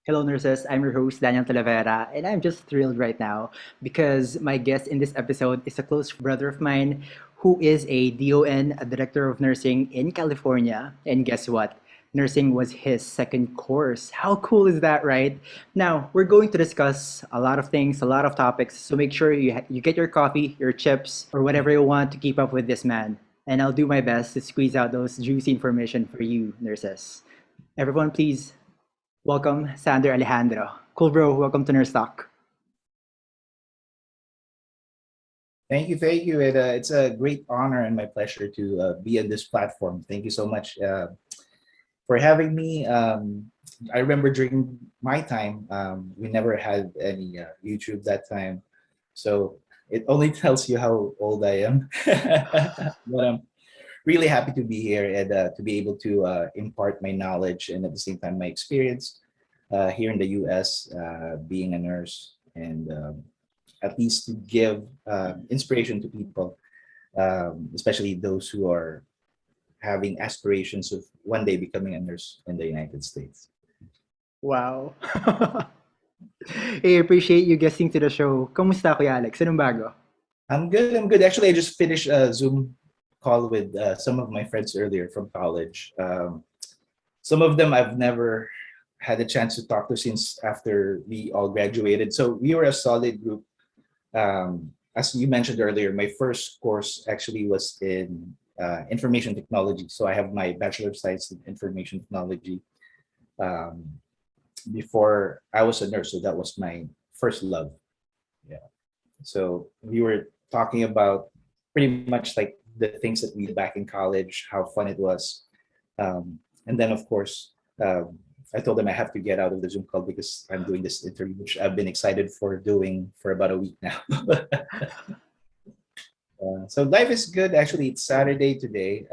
Hello, nurses. I'm your host, Daniel Talavera, and I'm just thrilled right now because my guest in this episode is a close brother of mine who is a DON, a director of nursing in California. And guess what? Nursing was his second course. How cool is that, right? Now, we're going to discuss a lot of things, a lot of topics, so make sure you get your coffee, your chips, or whatever you want to keep up with this man. And I'll do my best to squeeze out those juicy information for you, nurses. Everyone, please welcome, Sander Alejandro. Cool, bro. Welcome to Nurse Talk. Thank you. It's a great honor and my pleasure to be on this platform. Thank you so much for having me. I remember during my time, we never had any YouTube that time, so it only tells you how old I am. But I'm really happy to be here and to be able to impart my knowledge and at the same time my experience here in the U.S. Being a nurse and at least to give inspiration to people, especially those who are having aspirations of one day becoming a nurse in the United States. Wow. Hey, appreciate you guesting to the show. Kamusta, Kuya Alex? Anong bago? I'm good. I'm good. Actually, I just finished a Zoom call with some of my friends earlier from college. Some of them I've never had a chance to talk to since after we all graduated. So we were a solid group. As you mentioned earlier, my first course actually was in information technology. So I have my Bachelor of Science in Information Technology um, before I was a nurse. So that was my first love. Yeah. So we were talking about pretty much like the things that we did back in college, how fun it was. And then, of course, I told them I have to get out of the Zoom call because I'm doing this interview, which I've been excited for doing for about a week now. So life is good. Actually, it's Saturday today.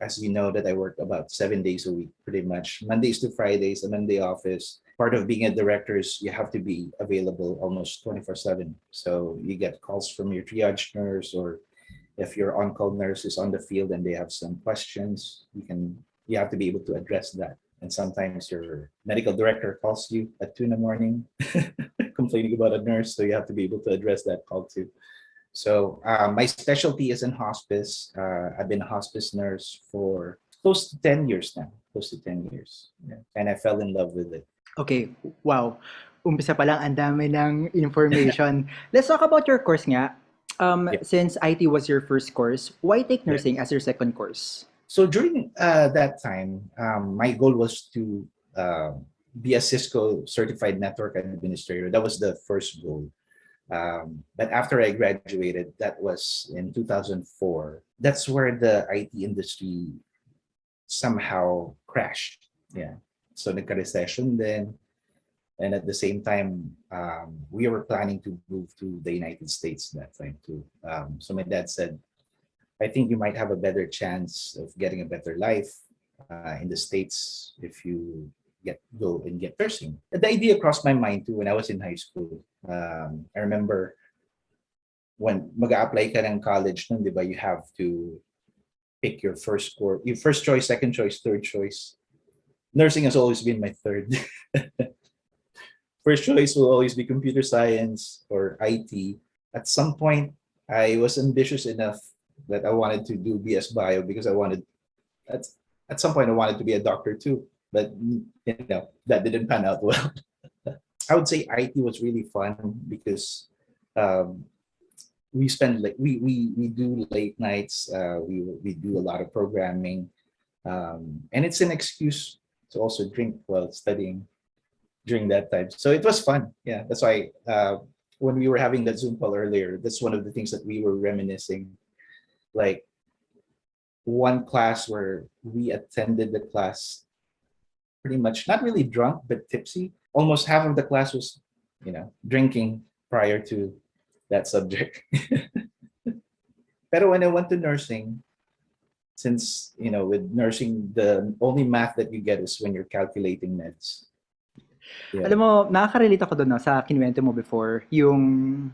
As you know, that I work about 7 days a week, pretty much Mondays to Fridays. I'm in the office. Part of being a director is you have to be available almost 24/7. So you get calls from your triage nurse, or if your on-call nurse is on the field and they have some questions, you have to be able to address that. And sometimes your medical director calls you at 2 in the morning complaining about a nurse, so you have to be able to address that call too. So my specialty is in hospice. I've been a hospice nurse for close to 10 years now, close to 10 years. Yeah. And I fell in love with it. Okay, wow. Umpisa pa lang, ang dami ng information. Let's talk about your course nga. Yeah. Since IT was your first course, why take Yeah. nursing as your second course? So during that time, my goal was to be a Cisco certified network administrator. That was the first goal. But after I graduated, that was in 2004. That's where the IT industry somehow crashed. Yeah. So nagka-recession then. And at the same time, we were planning to move to the United States that time too. So my dad said, I think you might have a better chance of getting a better life in the States if you go and get nursing. The idea crossed my mind too when I was in high school. I remember when mag-apply ka ng college nun, di ba, you have to pick your first course, your first choice, second choice, third choice. Nursing has always been my third. First choice will always be computer science or IT. At some point, I was ambitious enough that I wanted to do BS Bio because at, at some point I wanted to be a doctor too. But that didn't pan out well. I would say IT was really fun because um, we spend like we do late nights. We do a lot of programming, and it's an excuse to also drink while studying during that time. So it was fun. Yeah, that's why when we were having that Zoom call earlier, that's one of the things that we were reminiscing. Like one class where we attended the class pretty much not really drunk but tipsy. Almost half of the class was, drinking prior to that subject. Pero when I went to nursing, since with nursing, the only math that you get is when you're calculating meds. Yeah. Alam mo, nakaka-relate ako doon no, sa kinuwento mo before, yung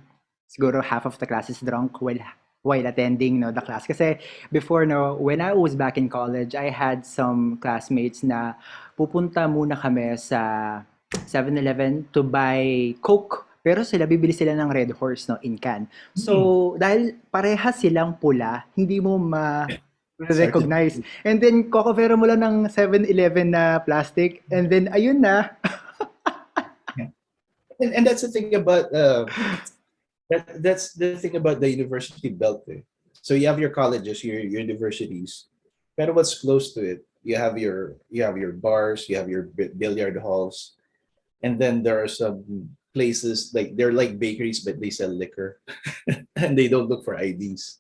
siguro half of the class is drunk while attending the class. Kasi before, when I was back in college, I had some classmates na pupunta muna kami sa 7-Eleven to buy Coke. Pero sila, bibili sila ng Red Horse, no, in can. Hmm. So, dahil parehas silang pula, hindi mo It's hard to recognize. And then, kokopera mo lang ng 7-Eleven na plastic. And then, ayun na. yeah. And that's the thing about that's the thing about the university belt. Eh. So you have your colleges, your universities, but what's close to it? You have your bars, you have your billiard halls, and then there are some places like they're like bakeries, but they sell liquor, and they don't look for IDs.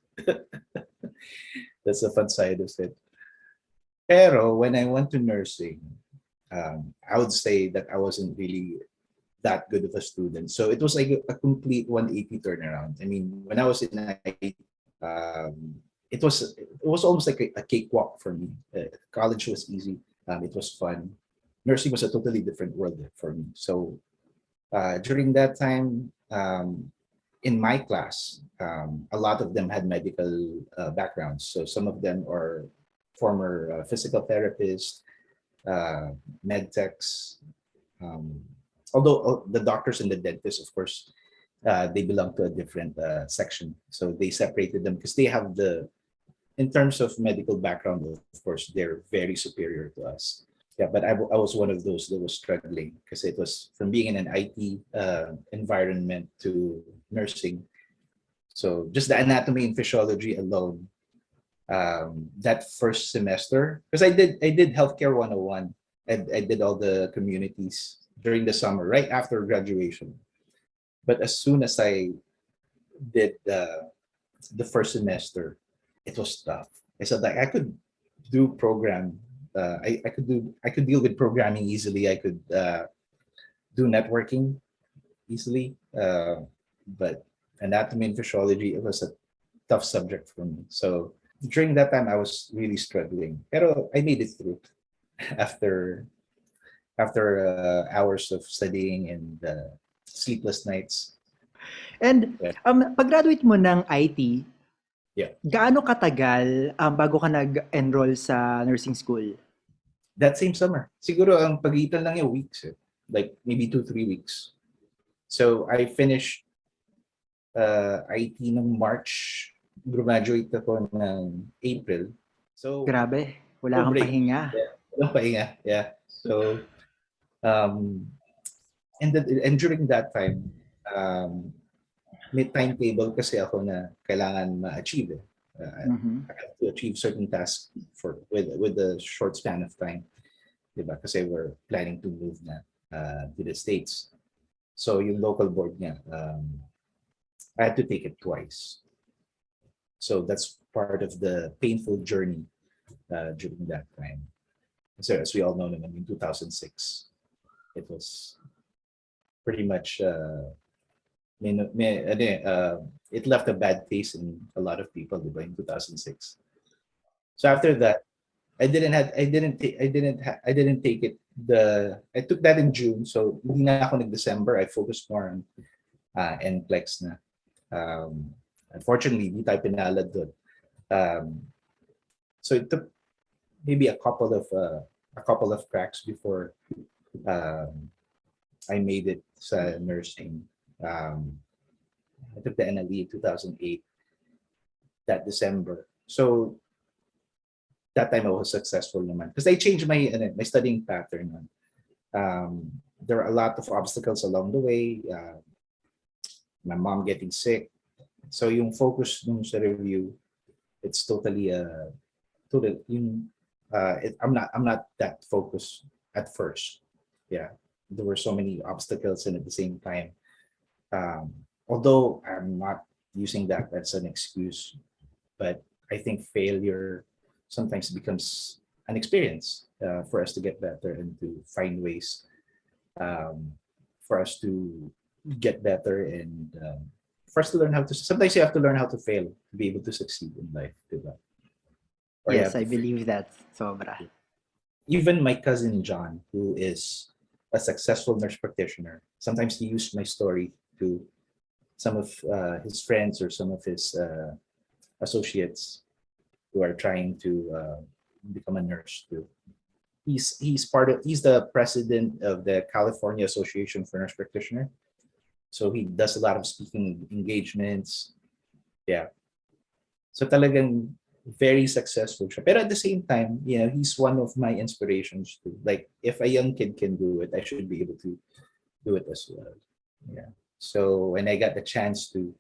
That's the fun side of it. Pero when I went to nursing, I would say that I wasn't really that good of a student. So it was like a complete 180 turnaround. I mean, when I was in IT, it was almost like a cakewalk for me. College was easy. It was fun. Nursing was a totally different world for me. So during that time, in my class, a lot of them had medical backgrounds. So some of them are former physical therapists, uh, med techs, um, although the doctors and the dentists, of course, they belong to a different section. So they separated them because they have in terms of medical background, of course, they're very superior to us. Yeah, but I was one of those that was struggling because it was from being in an IT environment to nursing. So just the anatomy and physiology alone, that first semester, because I did healthcare 101, and I did all the communities during the summer, right after graduation. But as soon as I did the first semester, it was tough. I said like I could do program. I could deal with programming easily. I could do networking easily. But anatomy and physiology, it was a tough subject for me. So during that time, I was really struggling. Pero I made it through after hours of studying and sleepless nights. And Yeah, pag-graduate mo ng IT, yeah. gaano katagal bago ka nag-enroll sa nursing school? That same summer. Siguro ang pagitan lang yung weeks. Eh. Like maybe 2, 3 weeks. So I finished IT ng March. Graduate ako ng April. So Grabe, wala no kang break. pahinga. Yeah. Walang pahinga. Yeah. So um, and during that time, um, may timetable kasi ako na kailangan ma-achieve. Eh. Mhm. I have to achieve certain tasks with a short span of time. Diba? Kasi we're planning to move na to the States. So yung local board niya, I had to take it twice. So that's part of the painful journey during that time. So as we all know naman, in 2006, it was pretty much it left a bad taste in a lot of people, diba, in 2006. So after that, I didn't take it I took that in June. So hindi na ako nag-December. I focused more on NPLEX na. Unfortunately, hindi tayo pinalad doon. So it took maybe a couple of cracks before um, I made it sa nursing. I took the NLE in 2008, that December. So that time I was successful naman. Because I changed my studying pattern. There are a lot of obstacles along the way. My mom getting sick. So yung focus nung sa review, it's totally I'm not that focused at first. Yeah, there were so many obstacles, and at the same time, um, although I'm not using that as an excuse, but I think failure sometimes becomes an experience for us to get better and to find ways um, for us to get better and for us to learn how to. Sometimes you have to learn how to fail to be able to succeed in life, diba? Or you Yes, have I to fail. believe that. Sobra. Even my cousin John, who is a successful nurse practitioner, sometimes he used my story to some of his friends or some of his associates who are trying to become a nurse too. He's the president of the California Association for Nurse Practitioner. So he does a lot of speaking engagements. Yeah. So talagang very successful siya. Pero at the same time, he's one of my inspirations too. Like if a young kid can do it, I should be able to do it as well. Yeah. So when I got the chance to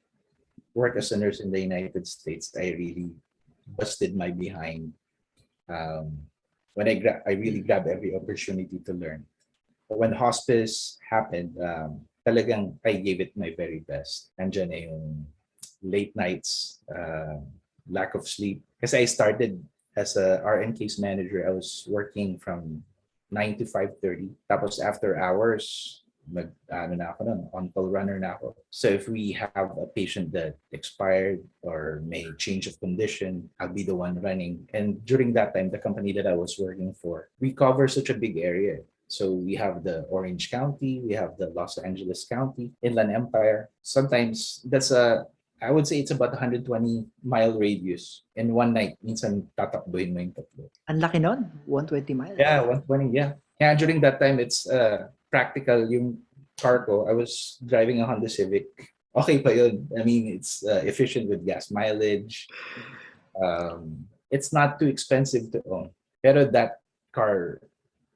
work as a nurse in the United States, I really busted my behind. Um, I really grabbed every opportunity to learn. But when hospice happened, talagang I gave it my very best. Nandiyan na yung late nights, lack of sleep. Kasi I started as a RN case manager. I was working from 9 to 5:30. Tapos after hours, on-call runner na ako. So if we have a patient that expired or may change of condition, I'll be the one running. And during that time, the company that I was working for, we cover such a big area. So we have the Orange County, we have the Los Angeles County, Inland Empire. Sometimes I would say it's about 120-mile radius. In one night, minsan tatakbuhin mo yung tatlo. Ang laki nun, 120 miles. Yeah, 120, yeah. Yeah, during that time, it's practical yung car ko. I was driving a Honda Civic. Okay pa yun. I mean, it's efficient with gas mileage. It's not too expensive to own. Pero that car,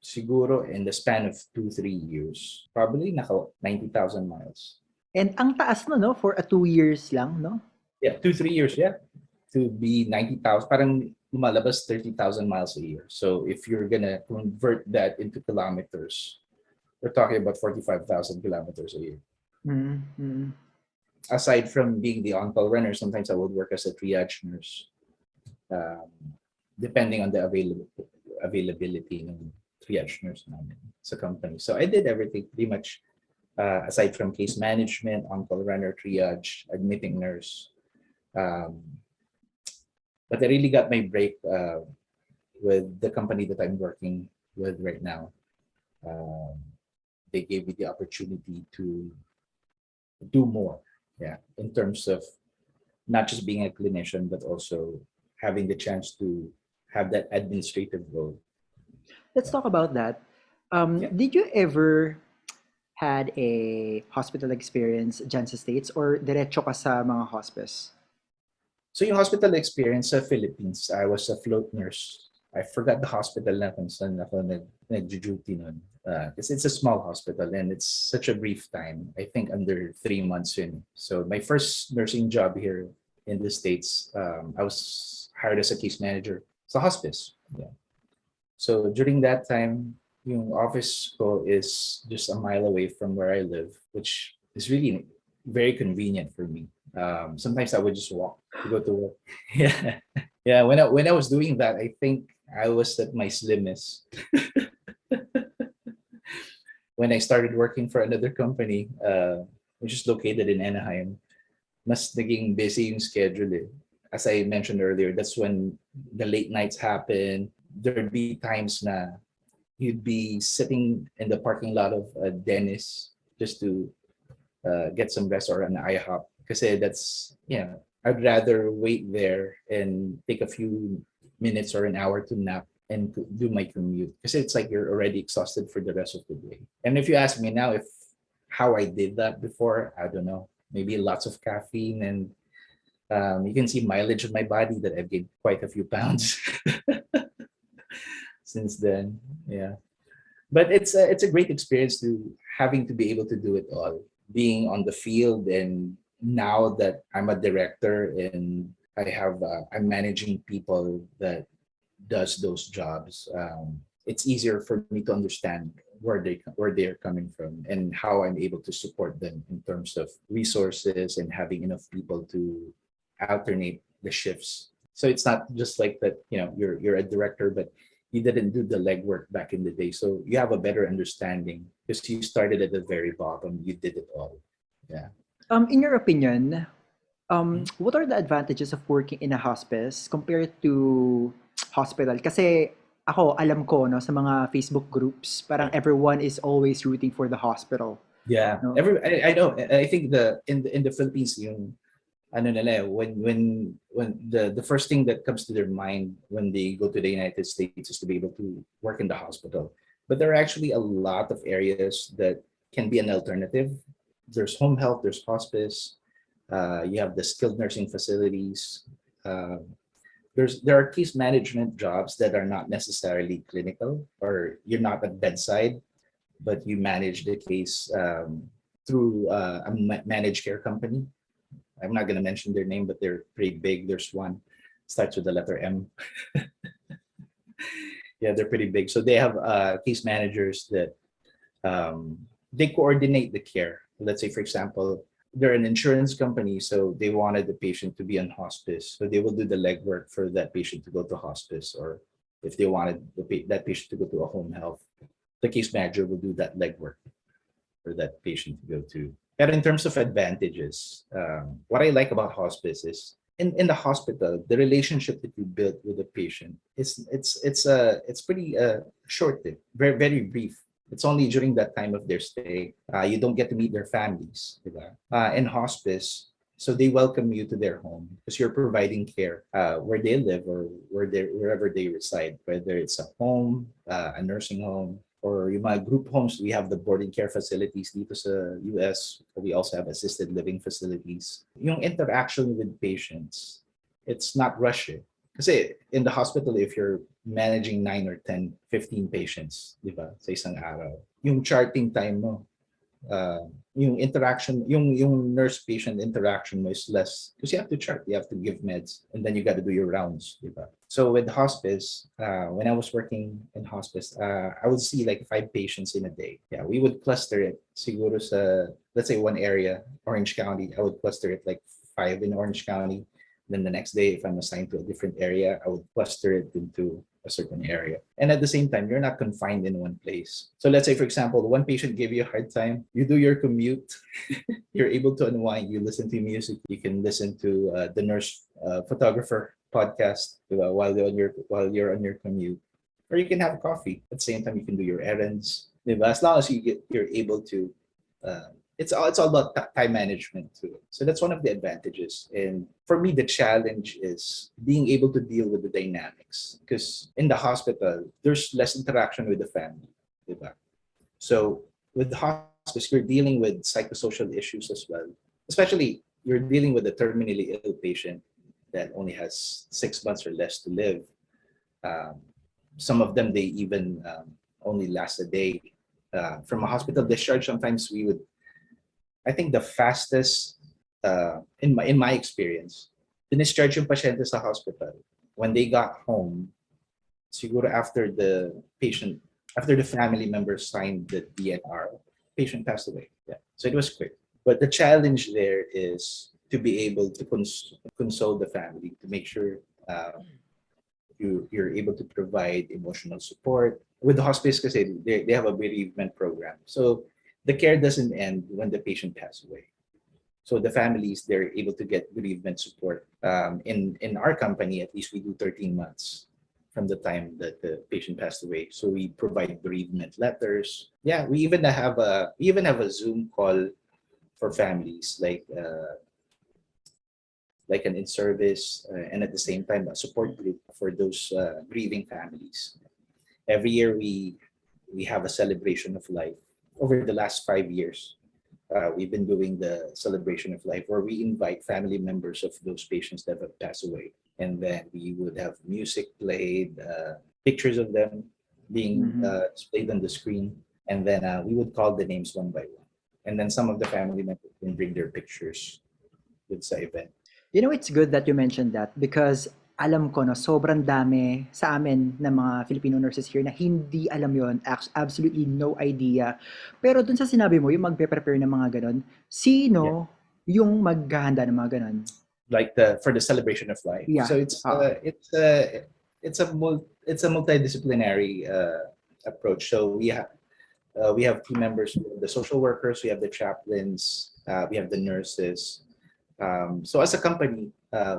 siguro in the span of 2-3 years, probably naka 90,000 miles. And ang taas no, for a 2 years lang, no? Yeah, 2-3 years, yeah. To be 90,000, parang lumalabas 30,000 miles a year. So if you're gonna convert that into kilometers, we're talking about 45,000 kilometers a year. Mm-hmm. Aside from being the on-call runner, sometimes I would work as a triage nurse, depending on the availability ng triage nurse namin sa company. So I did everything pretty much, aside from case management, on-call runner, triage, admitting nurse. But I really got my break with the company that I'm working with right now. They gave me the opportunity to do more, in terms of not just being a clinician, but also having the chance to have that administrative role. Let's talk about that. Did you ever had a hospital experience dyan sa States or diretso ka sa mga hospice? So yung hospital experience sa Philippines, I was a float nurse. I forgot the hospital na kung saan ako nag-duty nun. Because it's a small hospital and it's such a brief time. I think under 3 months yun. So my first nursing job here in the States, I was hired as a case manager sa hospice. Yeah. So during that time, yung office ko is just a mile away from where I live, which is really very convenient for me. Sometimes I would just walk to go to work. Yeah, yeah. When I was doing that, I think I was at my slimmest. When I started working for another company, which is located in Anaheim, mas naging busy yung schedule. As I mentioned earlier, that's when the late nights happen. There'd be times na you'd be sitting in the parking lot of Dennis just to get some rest, or an IHOP. Kasi that's, I'd rather wait there and take a few minutes or an hour to nap and do my commute. Kasi it's like you're already exhausted for the rest of the day. And if you ask me now how I did that before, I don't know. Maybe lots of caffeine, and you can see mileage of my body that I've gained quite a few pounds since then. Yeah. But it's a great experience to having to be able to do it all, being on the field. And now that I'm a director and I'm managing people that does those jobs, it's easier for me to understand where they're coming from and how I'm able to support them in terms of resources and having enough people to alternate the shifts. So it's not just like that, you're a director, but you didn't do the legwork back in the day. So you have a better understanding because you started at the very bottom. You did it all. Yeah. In your opinion, what are the advantages of working in a hospice compared to hospital? Kasi ako, alam ko, no, sa mga Facebook groups, parang everyone is always rooting for the hospital. Yeah. No? I know. I think in the Philippines, yung ano nila, when the first thing that comes to their mind when they go to the United States is to be able to work in the hospital. But there are actually a lot of areas that can be an alternative. There's home health, there's hospice, you have the skilled nursing facilities. Uh, there are case management jobs that are not necessarily clinical, or you're not at bedside, but you manage the case through a managed care company. I'm not going to mention their name, but they're pretty big. There's one starts with the letter M. Yeah, they're pretty big. So they have case managers that um, they coordinate the care. Let's say, for example, they're an insurance company, so they wanted the patient to be on hospice, so they will do the legwork for that patient to go to hospice, or if they wanted that patient to go to a home health, the case manager will do that legwork for that patient to go to. But in terms of advantages, what I like about hospice is in the hospital, the relationship that you build with the patient is it's pretty short, very brief. It's only during that time of their stay. You don't get to meet their families. Diba? In hospice, so they welcome you to their home because you're providing care where they live or wherever they reside, whether it's a home, a nursing home, or yung mga group homes. We have the boarding care facilities dito sa US. We also have assisted living facilities. Yung interaction with patients, it's not rushed. Kasi in the hospital, if you're managing 9 or 10, 15 patients, di ba, sa isang araw, yung charting time mo, yung interaction, yung nurse-patient interaction mo is less because you have to chart, you have to give meds, and then you got to do your rounds, diba? So with hospice, when I was working in hospice, I would see like 5 patients in a day. Yeah, we would cluster it. Siguro sa, let's say one area, Orange County, I would cluster it like 5 in Orange County. Then the next day, if I'm assigned to a different area, I would cluster it into a certain area. And at the same time, you're not confined in one place. So let's say, for example, one patient gave you a hard time, you do your commute, you're able to unwind, you listen to music, you can listen to the nurse photographer podcast while you're on your commute. Or you can have coffee. At the same time, you can do your errands. Diba? As long as you're able to it's all about time management too. So that's one of the advantages. And for me, the challenge is being able to deal with the dynamics because in the hospital, there's less interaction with the family. Diba? So with the hospice, you're dealing with psychosocial issues as well. Especially you're dealing with a terminally ill patient that only has 6 months or less to live. Um, some of them, they even only last a day. From a hospital discharge, sometimes I think the fastest, in my experience, dinischarge yung pasyente sa hospital. When they got home, siguro after the family members signed the DNR, patient passed away. Yeah. So it was quick. But the challenge there is to be able to console the family, to make sure you're able to provide emotional support. With the hospice, kasi they have a bereavement program. So the care doesn't end when the patient passes away. So the families, they're able to get bereavement support. In our company, at least we do 13 months from the time that the patient passed away. So we provide bereavement letters. Yeah, we even have a Zoom call for families, like an in-service, and at the same time a support group for those grieving families. Every year we have a celebration of life. Over the last 5 years, we've been doing the celebration of life where we invite family members of those patients that have passed away, and then we would have music played, pictures of them being Mhm. displayed on the screen, and then we would call the names one by one, and then some of the family members can bring their pictures with sa event. You know, it's good that you mentioned that because alam ko na sobrang dami sa amin ng mga Filipino nurses here na hindi alam yon, absolutely no idea. Pero dun sa sinabi mo, yung magpe-prepare ng mga ganon, Yeah, sino yung maghahanda ng mga ganon? like the for the celebration of life. So Yeah. it's a multidisciplinary approach. So we have team members, the social workers, we have the chaplains, we have the nurses. So as a company,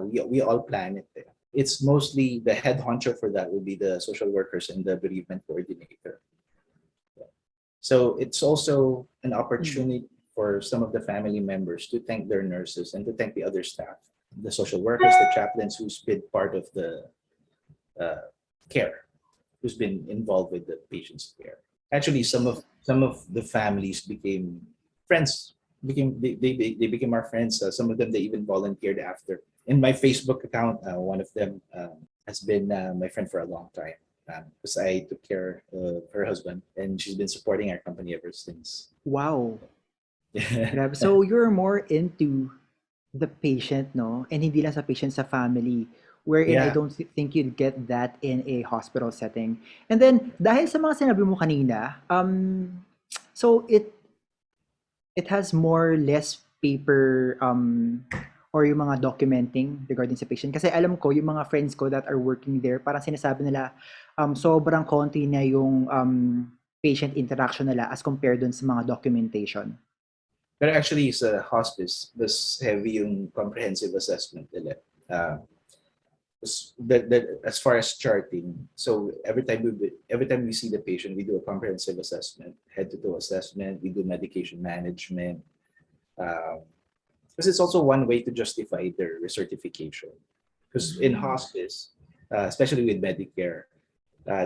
we all plan it. It's mostly the head honcho for that will be the social workers and the bereavement coordinator. So it's also an Mm. opportunity for some of the family members to thank their nurses and to thank the other staff, the social workers, the chaplains who's been part of the uh, care, who's been involved with the patient's care. Actually, some of the families became friends. They became our friends. Some of them they even volunteered after. In my Facebook account, one of them has been my friend for a long time because I took care of her husband, and she's been supporting our company ever since. Wow. Yeah, Grabe. So you're more into the patient, no? And hindi lang sa patient, sa family. Wherein I yeah, don't think you'd get that in a hospital setting. And then, dahil sa mga sinabi mo kanina, so it has more less paper or yung mga documenting regarding sa patient. Kasi alam ko, yung mga friends ko that are working there, parang sinasabi nila, sobrang konti na yung patient interaction nila as compared dun sa mga documentation. but actually it's a hospice. Mas heavy yung comprehensive assessment nila. Uh, as far as charting, so every time we see the patient, we do a comprehensive assessment, head to toe assessment. We do medication management. Um, because it's also one way to justify their recertification. Because in Mm. hospice, especially with Medicare,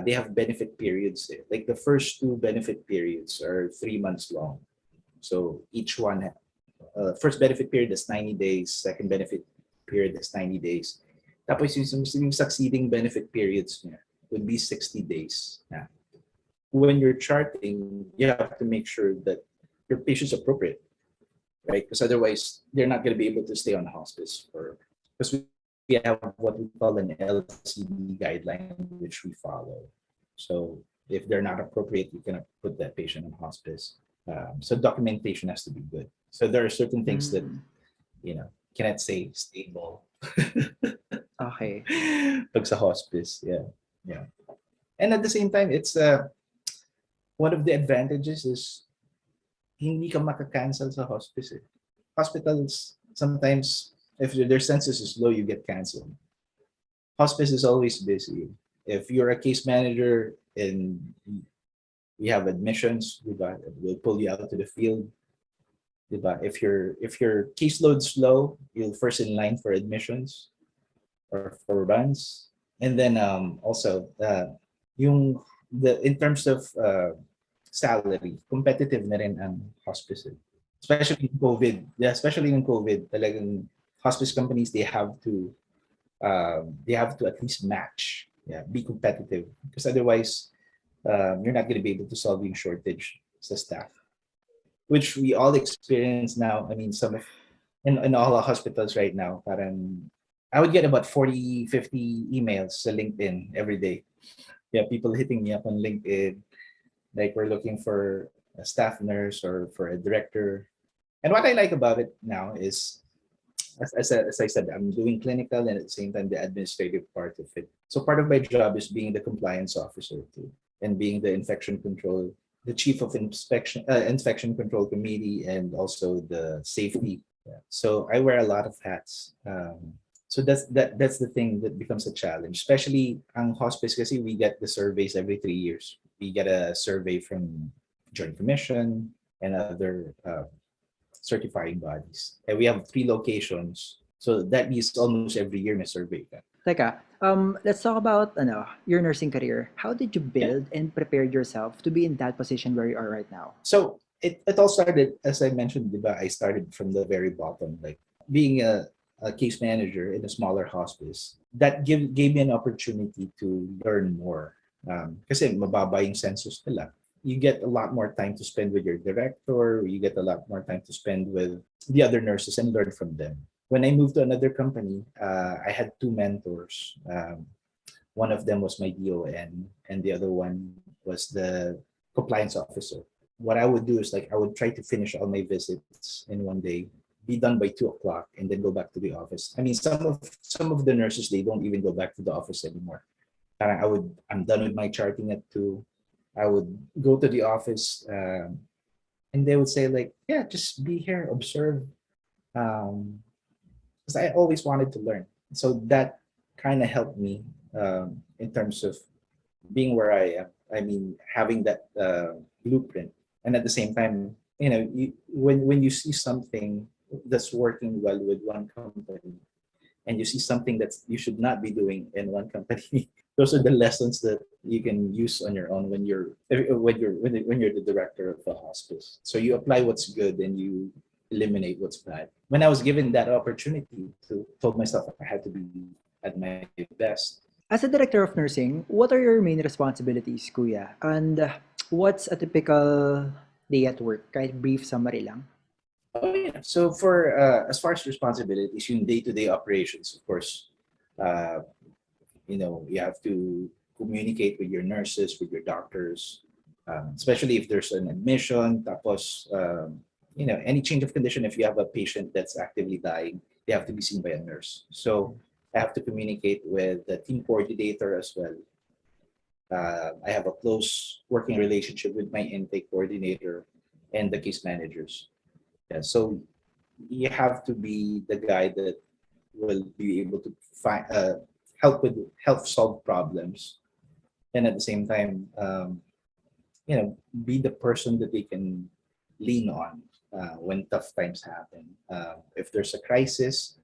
they have benefit periods. Like the first two benefit periods are 3 months long. So each one, first benefit period is 90 days, second benefit period is 90 days. Tapos yung succeeding benefit periods niya would be 60 days. Yeah. When you're charting, you have to make sure that your patient's appropriate, right? Because otherwise, they're not going to be able to stay on hospice for, because we have what we call an LCD guideline, which we follow. So if they're not appropriate, you cannot put that patient on hospice. So documentation has to be good. So there are certain things that Mm. cannot say stable. Okay. Pag sa hospice, yeah, yeah. And at the same time, it's one of the advantages is hindi ka maka-cancel sa hospice. Hospitals sometimes, if their census is low, you get canceled. Hospice is always busy. If you're a case manager and we have admissions, diba, we'll pull you out to the field. Diba? If your caseload's low, you'll first in line for admissions or for runs. And then also yung in terms of salary, competitive na rin ang hospice. Especially in COVID. Yeah, especially in COVID, talagang hospice companies they have to at least match, yeah, be competitive because otherwise you're not going to be able to solve yung shortage sa staff, which we all experience now. I mean, in all the hospitals right now, parang I would get about 40, 50 emails sa LinkedIn every day. Yeah, people hitting me up on LinkedIn, like we're looking for a staff nurse or for a director. And what I like about it now is, as I said, I'm doing clinical and at the same time the administrative part of it. So part of my job is being the compliance officer too, and being the infection control, the chief of infection control committee, and also the safety. Yeah. So I wear a lot of hats. So that's the thing that becomes a challenge, especially ang hospice kasi we get the surveys every 3 years. We get a survey from Joint Commission and other certifying bodies. And we have 3 locations. So that means almost every year may survey ka. Teka, let's talk about your nursing career. How did you Yeah. build and prepare yourself to be in that position where you are right now? So it all started, as I mentioned, diba, I started from the very bottom, like being a case manager in a smaller hospice. That gave me an opportunity to learn more. Kasi mababa yung census nila. You get a lot more time to spend with your director. You get a lot more time to spend with the other nurses and learn from them. When I moved to another company, I had two mentors. One of them was my DON, and the other one was the compliance officer. What I would do is like I would try to finish all my visits in one day, be done by 2 o'clock, and then go back to the office. I mean, some of the nurses they don't even go back to the office anymore. I'm done with my charting at 2. I would go to the office, and they would say like, yeah, just be here, observe, because I always wanted to learn. So that kind of helped me in terms of being where I am. I mean, having that blueprint, and at the same time, when you see something that's working well with one company, and you see something that you should not be doing in one company, those are the lessons that you can use on your own when you're the director of a hospice. So you apply what's good and you eliminate what's bad. When I was given that opportunity, to told myself I had to be at my best. As a director of nursing, what are your main responsibilities, kuya? And what's a typical day at work? Kahit brief summary lang. Oh yeah. So for as far as responsibilities, in day-to-day operations, of course, uh, you have to communicate with your nurses, with your doctors, especially if there's an admission. Tapos, any change of condition, if you have a patient that's actively dying, they have to be seen by a nurse. So I have to communicate with the team coordinator as well. I have a close working relationship with my intake coordinator and the case managers. Yeah, so you have to be the guy that will be able to help solve problems, and at the same time, be the person that they can lean on when tough times happen. If there's a crisis,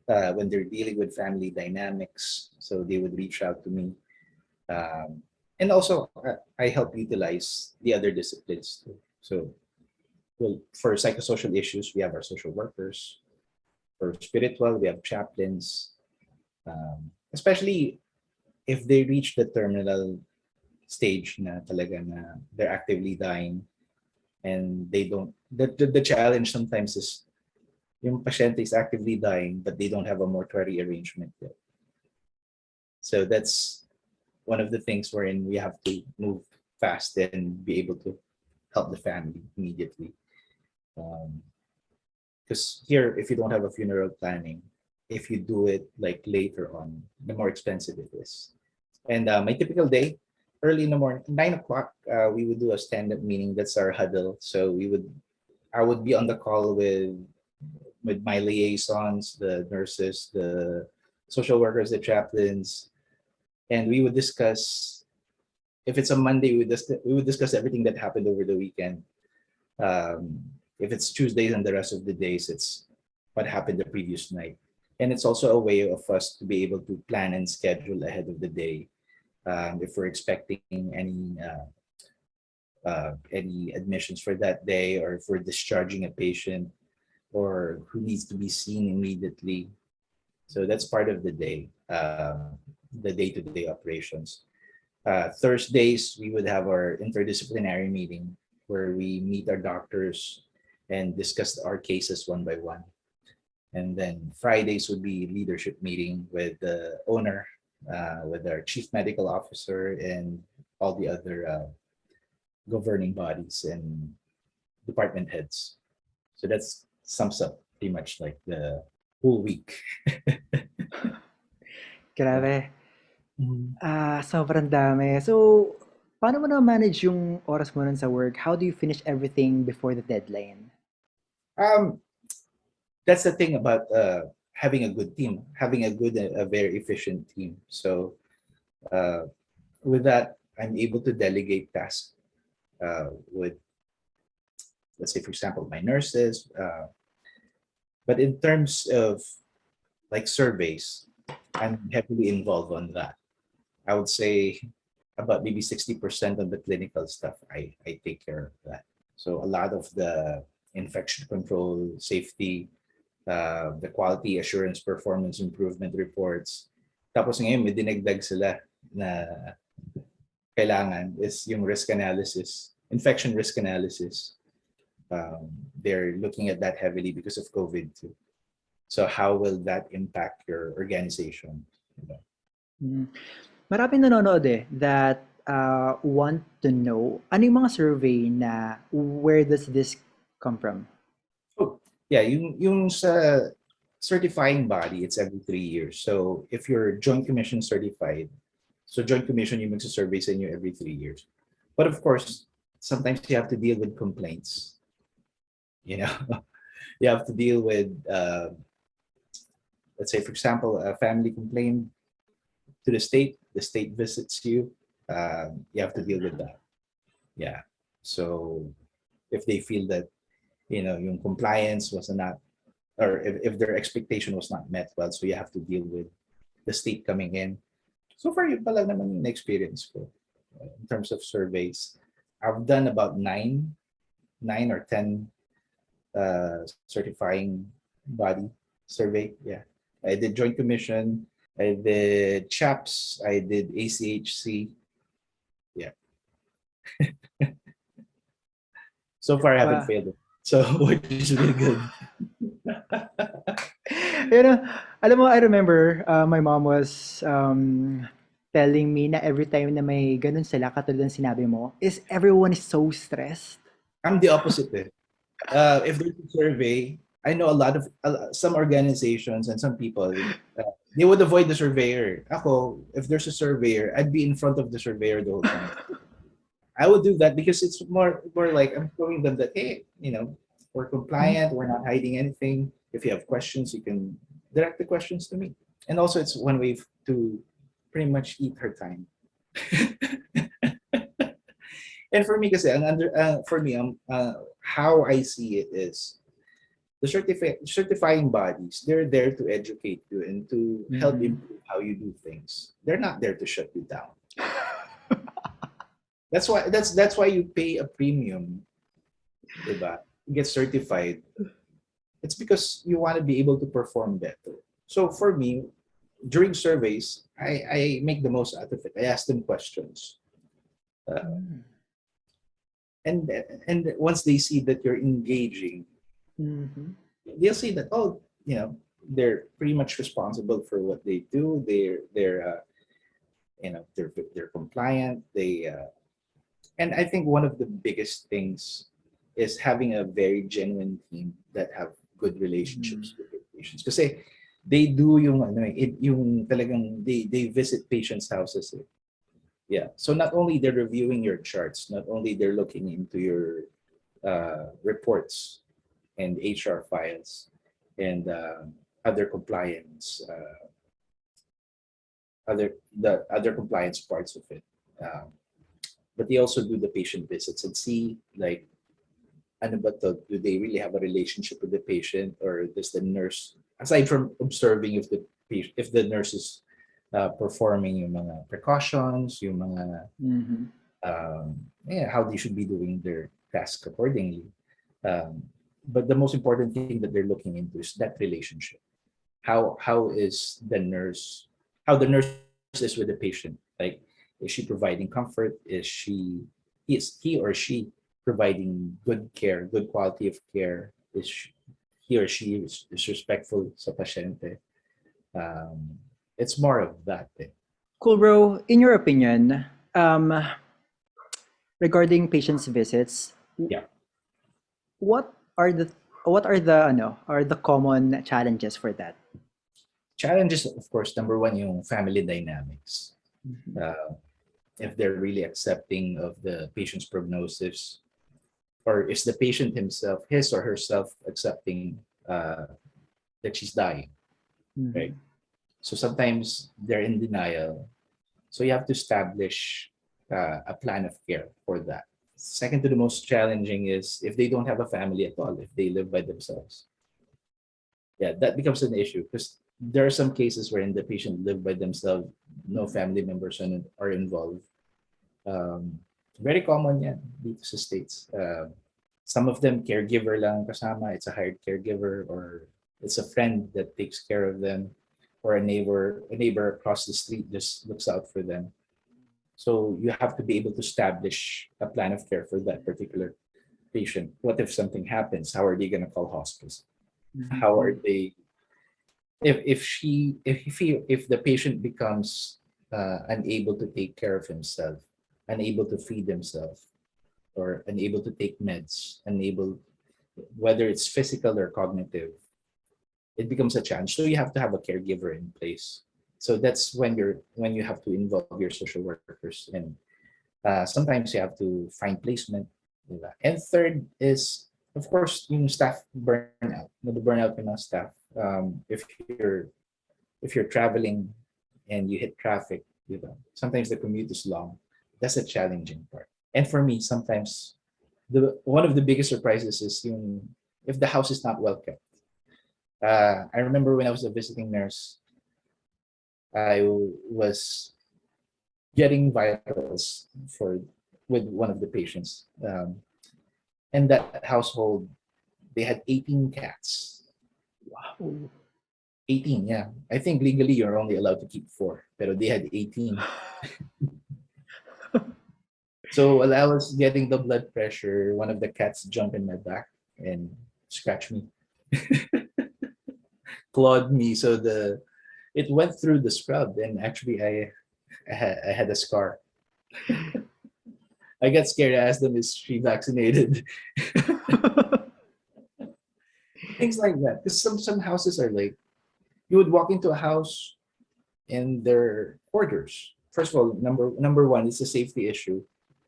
when they're dealing with family dynamics, so they would reach out to me. And also, I help utilize the other disciplines too. So, well, for psychosocial issues, we have our social workers. For spiritual, we have chaplains. Especially if they reach the terminal stage na talaga na they're actively dying, and they don't the challenge sometimes is yung pasyente is actively dying but they don't have a mortuary arrangement yet. So that's one of the things wherein we have to move fast and be able to help the family immediately. Because here, if you don't have a funeral planning, if you do it like later on, the more expensive it is. And my typical day, early in the morning, 9 o'clock, we would do a stand-up meeting. That's our huddle. So I would be on the call with my liaisons, the nurses, the social workers, the chaplains, and we would discuss. If it's a Monday, we would discuss everything that happened over the weekend. Um, if it's Tuesdays and the rest of the days, it's what happened the previous night. And it's also a way of us to be able to plan and schedule ahead of the day. If we're expecting any admissions for that day, or if we're discharging a patient, or who needs to be seen immediately. So that's part of the day-to-day operations. Thursdays, we would have our interdisciplinary meeting where we meet our doctors and discuss our cases one by one. And then Fridays would be leadership meeting with the owner, with our chief medical officer, and all the other governing bodies and department heads. So that's sums up pretty much like the whole week. Yeah. Grabe. Mhm. Sobrang dami. So, paano mo na-manage yung oras mo nun sa work? How do you finish everything before the deadline? Um, that's the thing about having a good team, having a very efficient team. So uh, with that, I'm able to delegate tasks with, let's say, for example, my nurses. But in terms of like surveys, I'm heavily involved on that. I would say about maybe 60% of the clinical stuff, I take care of that. So a lot of the infection control, safety, the quality assurance performance improvement reports. Tapos ngayon may dinagdag sila na kailangan is yung risk analysis, infection risk analysis. They're looking at that heavily because of COVID too. So how will that impact your organization? Mm. Maraming nanonood that want to know ano yung mga survey na where does this come from? Oh, yeah, yung sa certifying body, it's every 3 years. So if you're Joint Commission certified, so Joint Commission, you make a survey sa inyo every 3 years. But of course, sometimes you have to deal with complaints. You know, you have to deal with, let's say, for example, a family complained to the state visits you. You have to deal with that. Yeah. So if they feel that, yung compliance was not, or if their expectation was not met well, so you have to deal with the state coming in. So far, yun pala naman yung experience ko in terms of surveys. I've done about nine or 10 certifying body survey. Yeah. I did Joint Commission, I did CHAPS, I did ACHC. Yeah. So far, I haven't Wow. failed it. So, which is really good. You know, alam mo, I remember my mom was telling me na every time na may ganun sila, katulad ng sinabi mo, is everyone is so stressed. I'm the opposite. Eh. If there's a survey, I know a lot of some organizations and some people, they would avoid the surveyor. Ako, if there's a surveyor, I'd be in front of the surveyor the whole time. I would do that because it's more like I'm showing them that, hey, we're compliant, we're not hiding anything. If you have questions, you can direct the questions to me. And also, it's one way to pretty much eat her time. And for me, kasi, for me, how I see it is the certifying bodies. They're there to educate you and to help Mhm. improve how you do things. They're not there to shut you down. That's why you pay a premium, diba? You get certified. It's because you want to be able to perform better. So for me, during surveys, I make the most out of it. I ask them questions. Uh, Mm. and and once they see that you're engaging, Mhm. they'll see that, oh, they're pretty much responsible for what they do. They're compliant. And I think one of the biggest things is having a very genuine team that have good Mhm. relationships with their patients. Kasi they do yung yung talagang they visit patients' houses. Eh. Yeah. So not only they're reviewing your charts, not only they're looking into your reports and HR files and other compliance, other compliance parts of it. But they also do the patient visits and see like ano ba to? Do they really have a relationship with the patient, or does the nurse, aside from observing if the nurse is performing yung mga precautions, yung mga Mhm. how they should be doing their task accordingly. Um, but the most important thing that they're looking into is that relationship. How is the nurse? How the nurse is with the patient? Like, is she providing comfort? He or she providing good care, good quality of care? He or she is respectful sa pasyente? It's more of that thing. Cool, bro. In your opinion, um, regarding patients' visits, Yeah. what are the common challenges for that? Challenges, of course, number one, yung family dynamics. Mhm. Uh, if they're really accepting of the patient's prognosis, or is the patient himself, his or herself, accepting that she's dying, right? Mhm. So sometimes they're in denial. So you have to establish a plan of care for that. Second to the most challenging is if they don't have a family at all, if they live by themselves. Yeah, that becomes an issue because there are some cases wherein the patient live by themselves, no family members are involved. Very common yan dito sa States. Some of them caregiver lang kasama, it's a hired caregiver, or it's a friend that takes care of them, or a neighbor across the street just looks out for them. So you have to be able to establish a plan of care for that particular patient. What if something happens? How are they going to call hospice? How are Mhm. they if the patient becomes unable to take care of himself, unable to feed himself, or unable to take meds, unable, whether it's physical or cognitive, it becomes a challenge. So you have to have a caregiver in place. So that's when you have to involve your social workers, and sometimes you have to find placement. Diba? And third is, of course, yung staff burnout. The burnout ng mga staff. If you're traveling and you hit traffic, sometimes the commute is long. That's a challenging part. And for me, sometimes the one of the biggest surprises is yung if the house is not well kept. I remember when I was a visiting nurse, I was getting vitals for with one of the patients, and that household they had 18 cats. Wow. 18, yeah. I think legally you're only allowed to keep four, but they had 18. So while I was getting the blood pressure, one of the cats jumped in my back and scratched me, clawed me. So the it went through the scrub, and actually I had a scar. I got scared. I asked them, "Is she vaccinated?" Things like that. Because some houses are like you would walk into a house and they're hoarders. First of all, number one, it's a safety issue.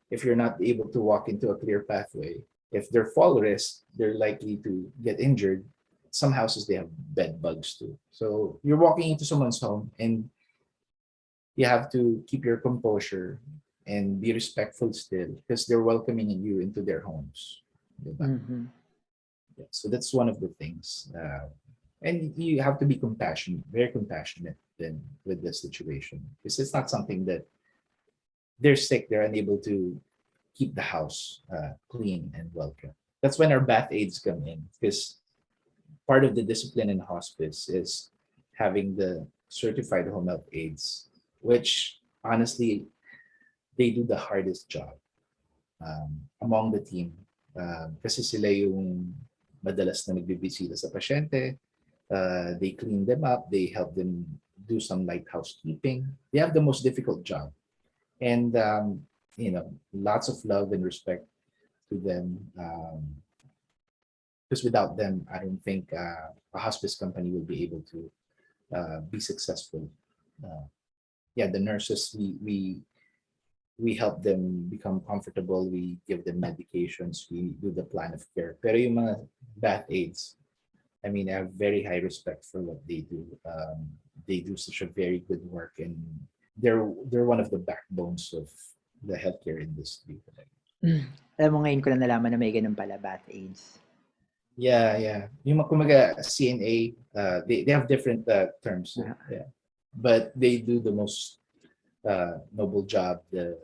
If you're not able to walk into a clear pathway, if they're fall risk, they're likely to get injured. Some houses they have bed bugs too. So you're walking into someone's home and you have to keep your composure and be respectful still because they're welcoming you into their homes. Diba? Mhm. Yeah, so that's one of the things. And you have to be compassionate, very compassionate then with the situation because it's not something that they're sick, they're unable to keep the house clean and well kept. That's when our bath aides come in because part of the discipline in hospice is having the certified home health aides, which honestly they do the hardest job among the team. Kasi sila yung madalas na nagbibisita sa pasyente. They clean them up. They help them do some light housekeeping. They have the most difficult job. And, lots of love and respect to them. Because without them, I don't think a hospice company will be able to be successful. Uh, yeah, the nurses, we help them become comfortable. We give them medications. We do the plan of care. Pero yung mga bath aides, I mean, I have very high respect for what they do. They do such a very good work, and they're one of the backbones of the healthcare industry. Hmm. Alam mo ngayon ko lang nalaman na may gano'n pala, bath aids. Yeah, yeah. Yung mga kumaga CNA, they have different terms. Ah, Yeah, but they do the most noble job, the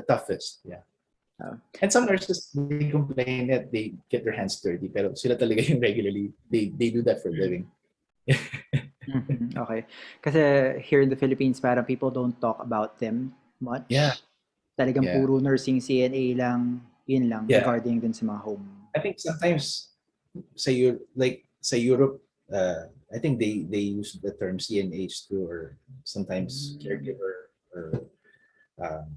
toughest. Yeah. oo. And some nurses they complain that they get their hands dirty, pero sila talaga yung regularly they do that for a living. Mhm, okey. Kasi here in the Philippines parang people don't talk about them Yeah, much. Talagang yeah, puro nursing CNA lang, yun lang yeah. regarding dun sa mga home. I think sometimes say Europe, I think they use the term CNH too, or sometimes Hmm. caregiver, or um,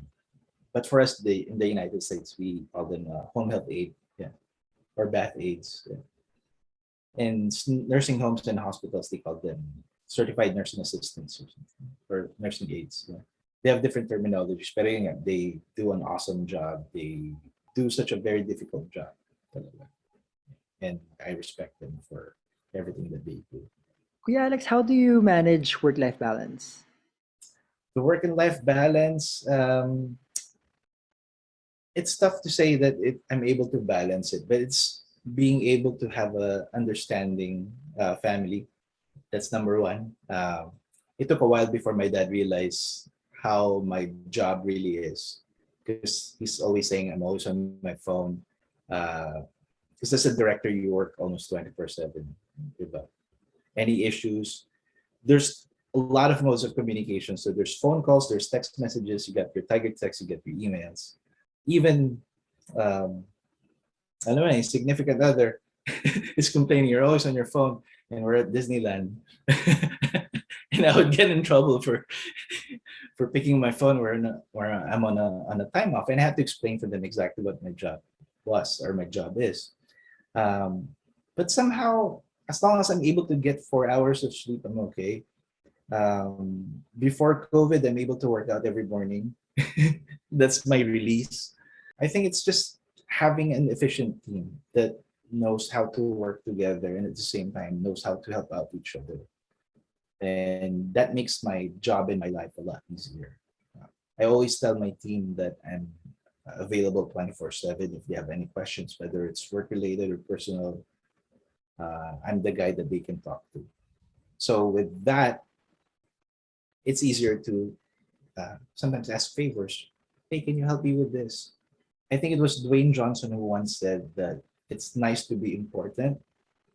but for us, in the United States, we call them home health aid, yeah, or bath aides. Yeah. And nursing homes and hospitals, they call them certified nursing assistants or something, or nursing aides. Yeah. They have different terminologies, but yun nga, they do an awesome job. They do such a very difficult job. Talaga. And I respect them for everything that they do. Kuya Alex, how do you manage work-life balance? The work and life balance, it's tough to say that I'm able to balance it, but it's being able to have a understanding family. That's number one. It took a while before my dad realized how my job really is, because he's always saying I'm always on my phone. Because as a director, you work almost 24/7. Any issues, there's a lot of modes of communication. So there's phone calls, there's text messages, you got your tiger text, you get your emails. Even um, I don't know, a significant other is complaining you're always on your phone and we're at Disneyland. And I would get in trouble for picking my phone where I'm on a time off, and I have to explain to them exactly what my job was or my job is. Um, but somehow, as long as I'm able to get 4 hours of sleep, I'm okay. Before COVID, I'm able to work out every morning. That's my release. I think it's just having an efficient team that knows how to work together and at the same time knows how to help out each other. And that makes my job and my life a lot easier. I always tell my team that I'm available 24/7 if they have any questions, whether it's work related or personal. I'm the guy that they can talk to. So with that, it's easier to sometimes ask favors. Hey, can you help me with this? I think it was Dwayne Johnson who once said that it's nice to be important,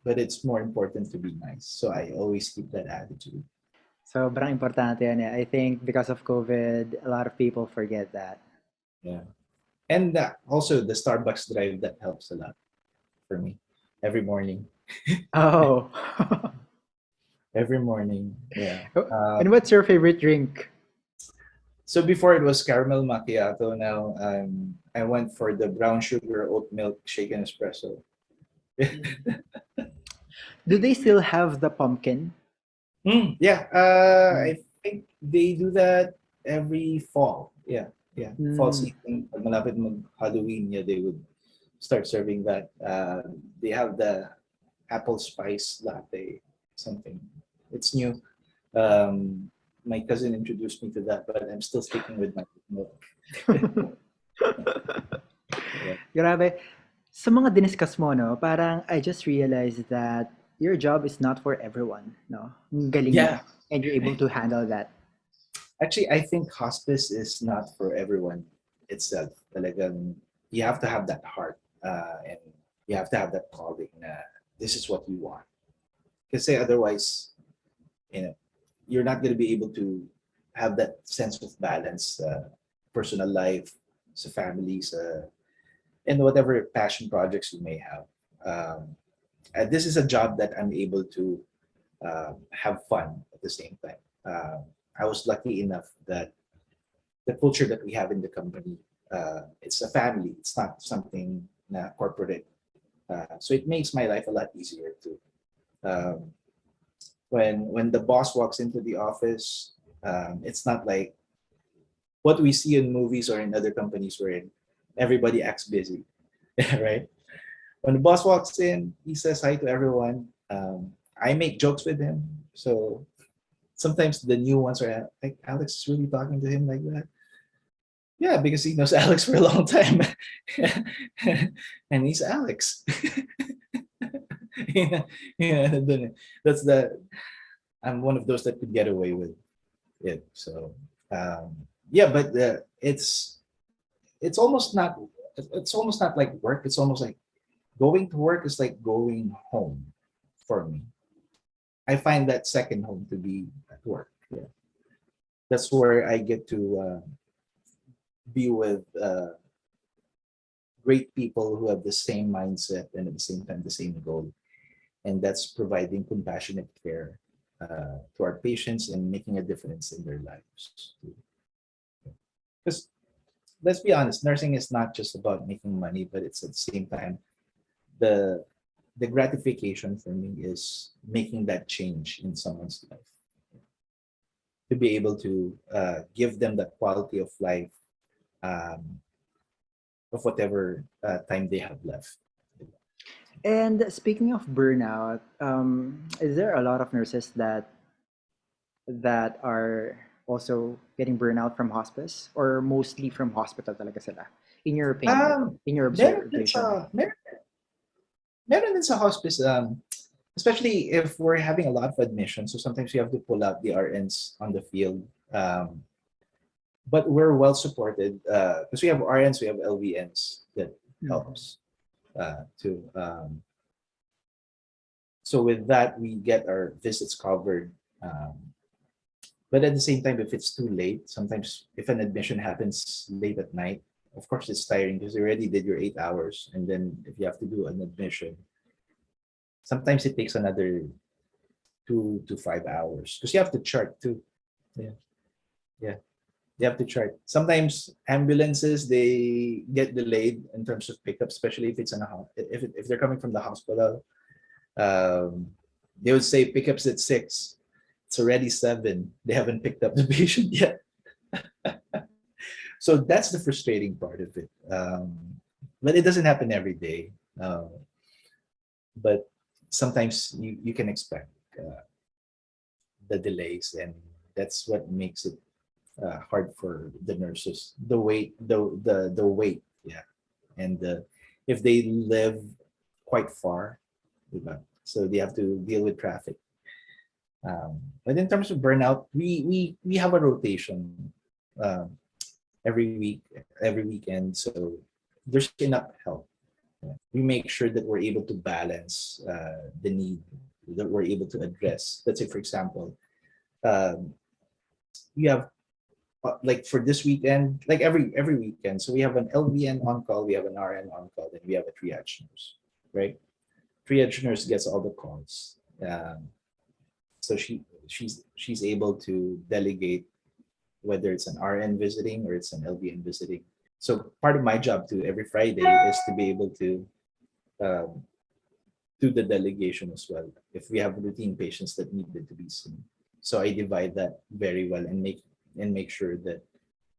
but it's more important to be nice. So I always keep that attitude. Sobrang importante yan eh. I think because of COVID, a lot of people forget that. Yeah. And also the Starbucks drive that helps a lot for me every morning. Oh. Every morning. Yeah. And what's your favorite drink? So before it was caramel macchiato. Now I went for the brown sugar oat milk shaken espresso. Do they still have the pumpkin? Yeah, Mm. I think they do that every fall. Yeah, yeah. Fall Mm. season, pag malapit mag Halloween, yeah, they would start serving that. They have the apple spice latte, something. It's new. Um, my cousin introduced me to that, but I'm still sticking with my milk. Yeah. Grabe. Sa mga diniscuss mo, no, parang I just realized that your job is not for everyone, no? Ang galing mo. Yeah. And you're able to handle that. Actually, I think hospice is not for everyone itself. Talagang you have to have that heart, and you have to have that calling. This is what you want. Because otherwise, you know, you're not going to be able to have that sense of balance, personal life, sa families, and whatever passion projects you may have. Um, this is a job that I'm able to have fun at the same time. I was lucky enough that the culture that we have in the company, it's a family. It's not something corporate. So it makes my life a lot easier too. Um, when the boss walks into the office, it's not like what we see in movies or in other companies wherein everybody acts busy, right? When the boss walks in, he says hi to everyone. I make jokes with him, so sometimes the new ones are like, Alex is really talking to him like that. Yeah, because he knows Alex for a long time, and he's Alex. Yeah, yeah, that's the. I'm one of those that could get away with it. So yeah, but it's almost not. It's almost not like work. It's almost like going to work is like going home for me. I find that second home to be at work. Yeah, that's where I get to be with great people who have the same mindset and at the same time the same goal, and that's providing compassionate care to our patients and making a difference in their lives. Because let's be honest, nursing is not just about making money, but it's at the same time the the gratification for me is making that change in someone's life, to be able to give them that quality of life, um, of whatever time they have left. And speaking of burnout, is there a lot of nurses that are also getting burnout from hospice or mostly from hospital talaga sila? In your opinion, in your Meron din observation? sa meron din sa hospice, especially if we're having a lot of admissions. So sometimes you have to pull out the RNs on the field. But we're well supported because we have RNs, we have LVNs that Mhm. helps too. So with that, we get our visits covered. But at the same time, if it's too late, sometimes if an admission happens late at night, of course it's tiring because you already did your 8 hours, and then if you have to do an admission, sometimes it takes another 2 to 5 hours because you have to chart too. Yeah, yeah, you have to chart. Sometimes ambulances they get delayed in terms of pickup, especially if it's in a if they're coming from the hospital. Um, they would say pickups at 6. It's already 7. They haven't picked up the patient yet. So that's the frustrating part of it. But it doesn't happen every day. But sometimes you can expect the delays, and that's what makes it hard for the nurses. The weight, yeah, and if they live quite far, diba? So they have to deal with traffic. But in terms of burnout, we have a rotation every week, every weekend. So there's enough help. Yeah. We make sure that we're able to balance the need, that we're able to address. Let's say, for example, um, we have like for this weekend, like every weekend. So we have an LVN on call, we have an RN on call, then we have a triage nurse, right? Triage nurse gets all the calls. So she's able to delegate whether it's an RN visiting or it's an LVN visiting. So part of my job too every Friday is to be able to um, do the delegation as well if we have routine patients that needed to be seen. So I divide that very well and make sure that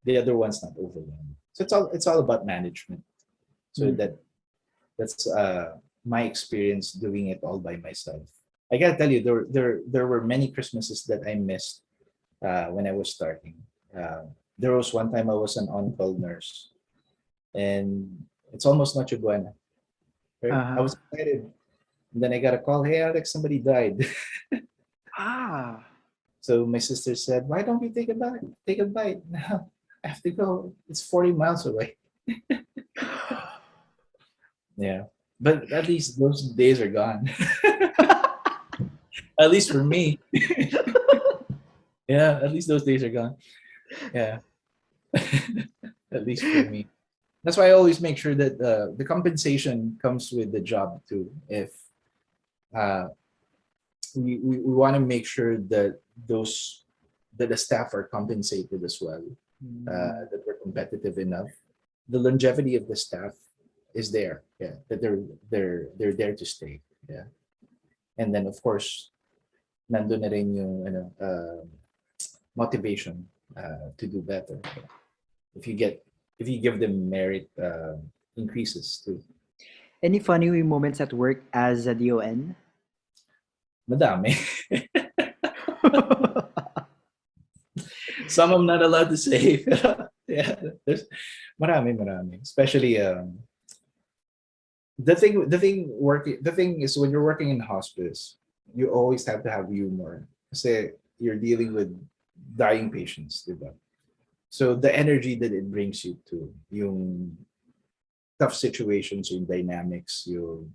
the other one's not overwhelmed. So it's all about management. So Mm. that's my experience doing it all by myself. I gotta tell you, there were many Christmases that I missed when I was starting. There was one time I was an on-call nurse, and it's almost Noche Buena. Right? I Uh-huh. was excited, and then I got a call. Hey, Alex, somebody died. Ah. So my sister said, "Why don't we take a bite? Take a bite now. I have to go. It's 40 miles away." Yeah, but at least those days are gone. At least for me. Yeah, at least those days are gone. Yeah, at least for me. That's why I always make sure that the compensation comes with the job too. If uh, we want to make sure that those that the staff are compensated as well, Mm. that we're competitive enough. The longevity of the staff is there. Yeah, that they're there to stay. Yeah, and then of course, nandun na rin yung motivation to do better. Yeah. If you get if you give them merit increases too. Any funny moments at work as a DON? Madami. Some I'm not allowed to say. Yeah, there's marami. Especially the thing is when you're working in hospice, you always have to have humor. Kasi you're dealing with dying patients, diba? So the energy that it brings you to yung tough situations, yung dynamics, yung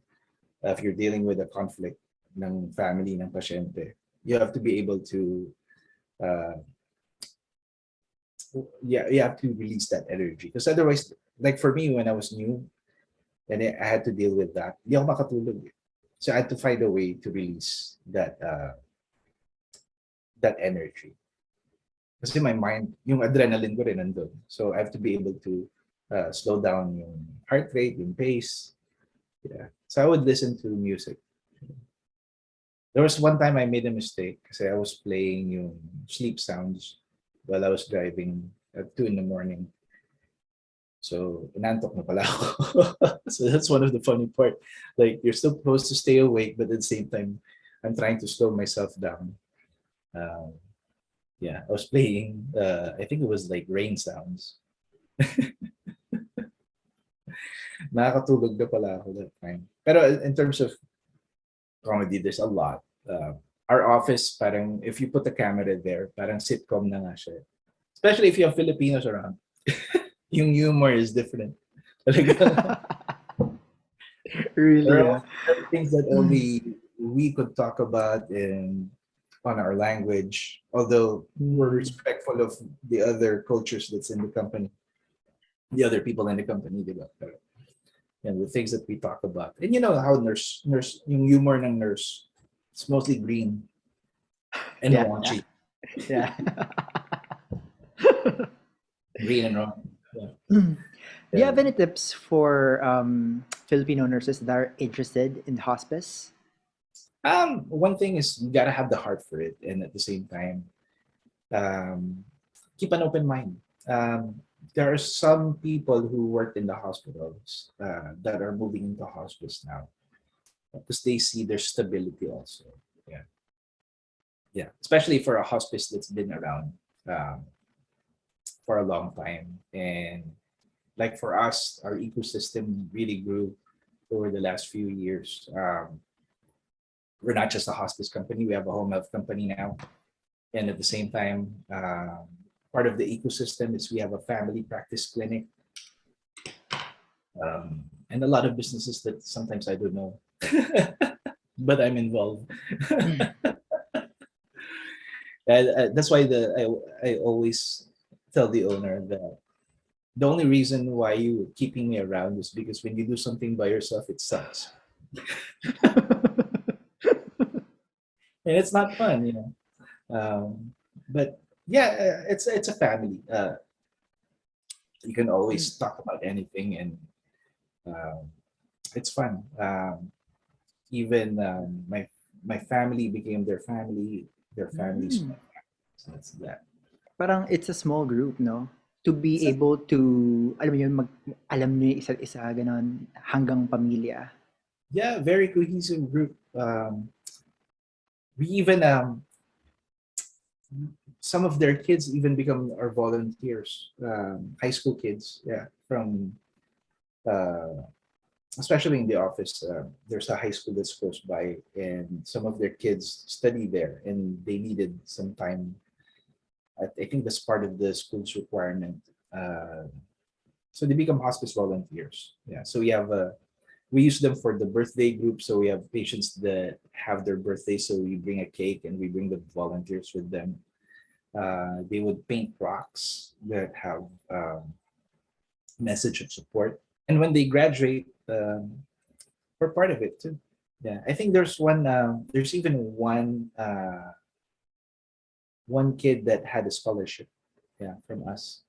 if you're dealing with a conflict ng family ng pasyente, you have to be able to uh, yeah, you have to release that energy because otherwise, like for me when I was new and I had to deal with that, hindi ako makatulog. So I had to find a way to release that energy. Kasi my mind, yung adrenaline ko rin nandun. So I have to be able to slow down yung heart rate, yung pace. Yeah. So I would listen to music. There was one time I made a mistake kasi I was playing yung sleep sounds while I was driving at 2 in the morning. So, inantok na pala ako. So, that's one of the funny part. Like, you're still supposed to stay awake, but at the same time, I'm trying to slow myself down. Um, yeah, I was playing, I think it was like rain sounds. Nakakatulog na pala ako that time. Pero in terms of comedy, there's a lot. Our office, parang if you put a camera there, parang sitcom na nga siya. Especially if you have Filipinos around. Yung humor is different. Talagang Really, yeah. there are things that only we could talk about in on our language, although we're Mm. respectful of the other cultures that's in the company, the other people in the company, diba? Pero, the things that we talk about. And you know how yung humor ng nurse, it's mostly green and Yeah, yeah, raunchy. yeah. Green and raunchy. Yeah. Do you Yeah. have any tips for Filipino nurses that are interested in hospice? One thing is you gotta have the heart for it, and at the same time, um, keep an open mind. There are some people who worked in the hospitals that are moving into hospice now because they see their stability also. Yeah, yeah. Especially for a hospice that's been around. Um, for a long time. And like for us, our ecosystem really grew over the last few years. We're not just a hospice company, we have a home health company now. And at the same time, part of the ecosystem is we have a family practice clinic, and a lot of businesses that sometimes I don't know, but I'm involved. And that's why I always tell the owner that the only reason why you keeping me around is because when you do something by yourself, it sucks, and it's not fun, you know. But yeah, it's a family. You can always talk about anything, and um, it's fun. Even my family became their families. Mm. So that's that. Parang it's a small group, no? To be So, able to, alam mo yun, alam niyo yung isa't isa, ganon, hanggang pamilya. yeah, very cohesive group. We even some of their kids even become our volunteers. High school kids, yeah, from uh, especially in the office. There's a high school that's close by, and some of their kids study there, and they needed some time. I think that's part of the school's requirement. Uh, so they become hospice volunteers. Yeah. So we use them for the birthday group. So we have patients that have their birthday. So we bring a cake and we bring the volunteers with them. They would paint rocks that have message of support. And when they graduate, we're part of it too. Yeah, I think there's one. There's even one kid that had a scholarship. Yeah, from us.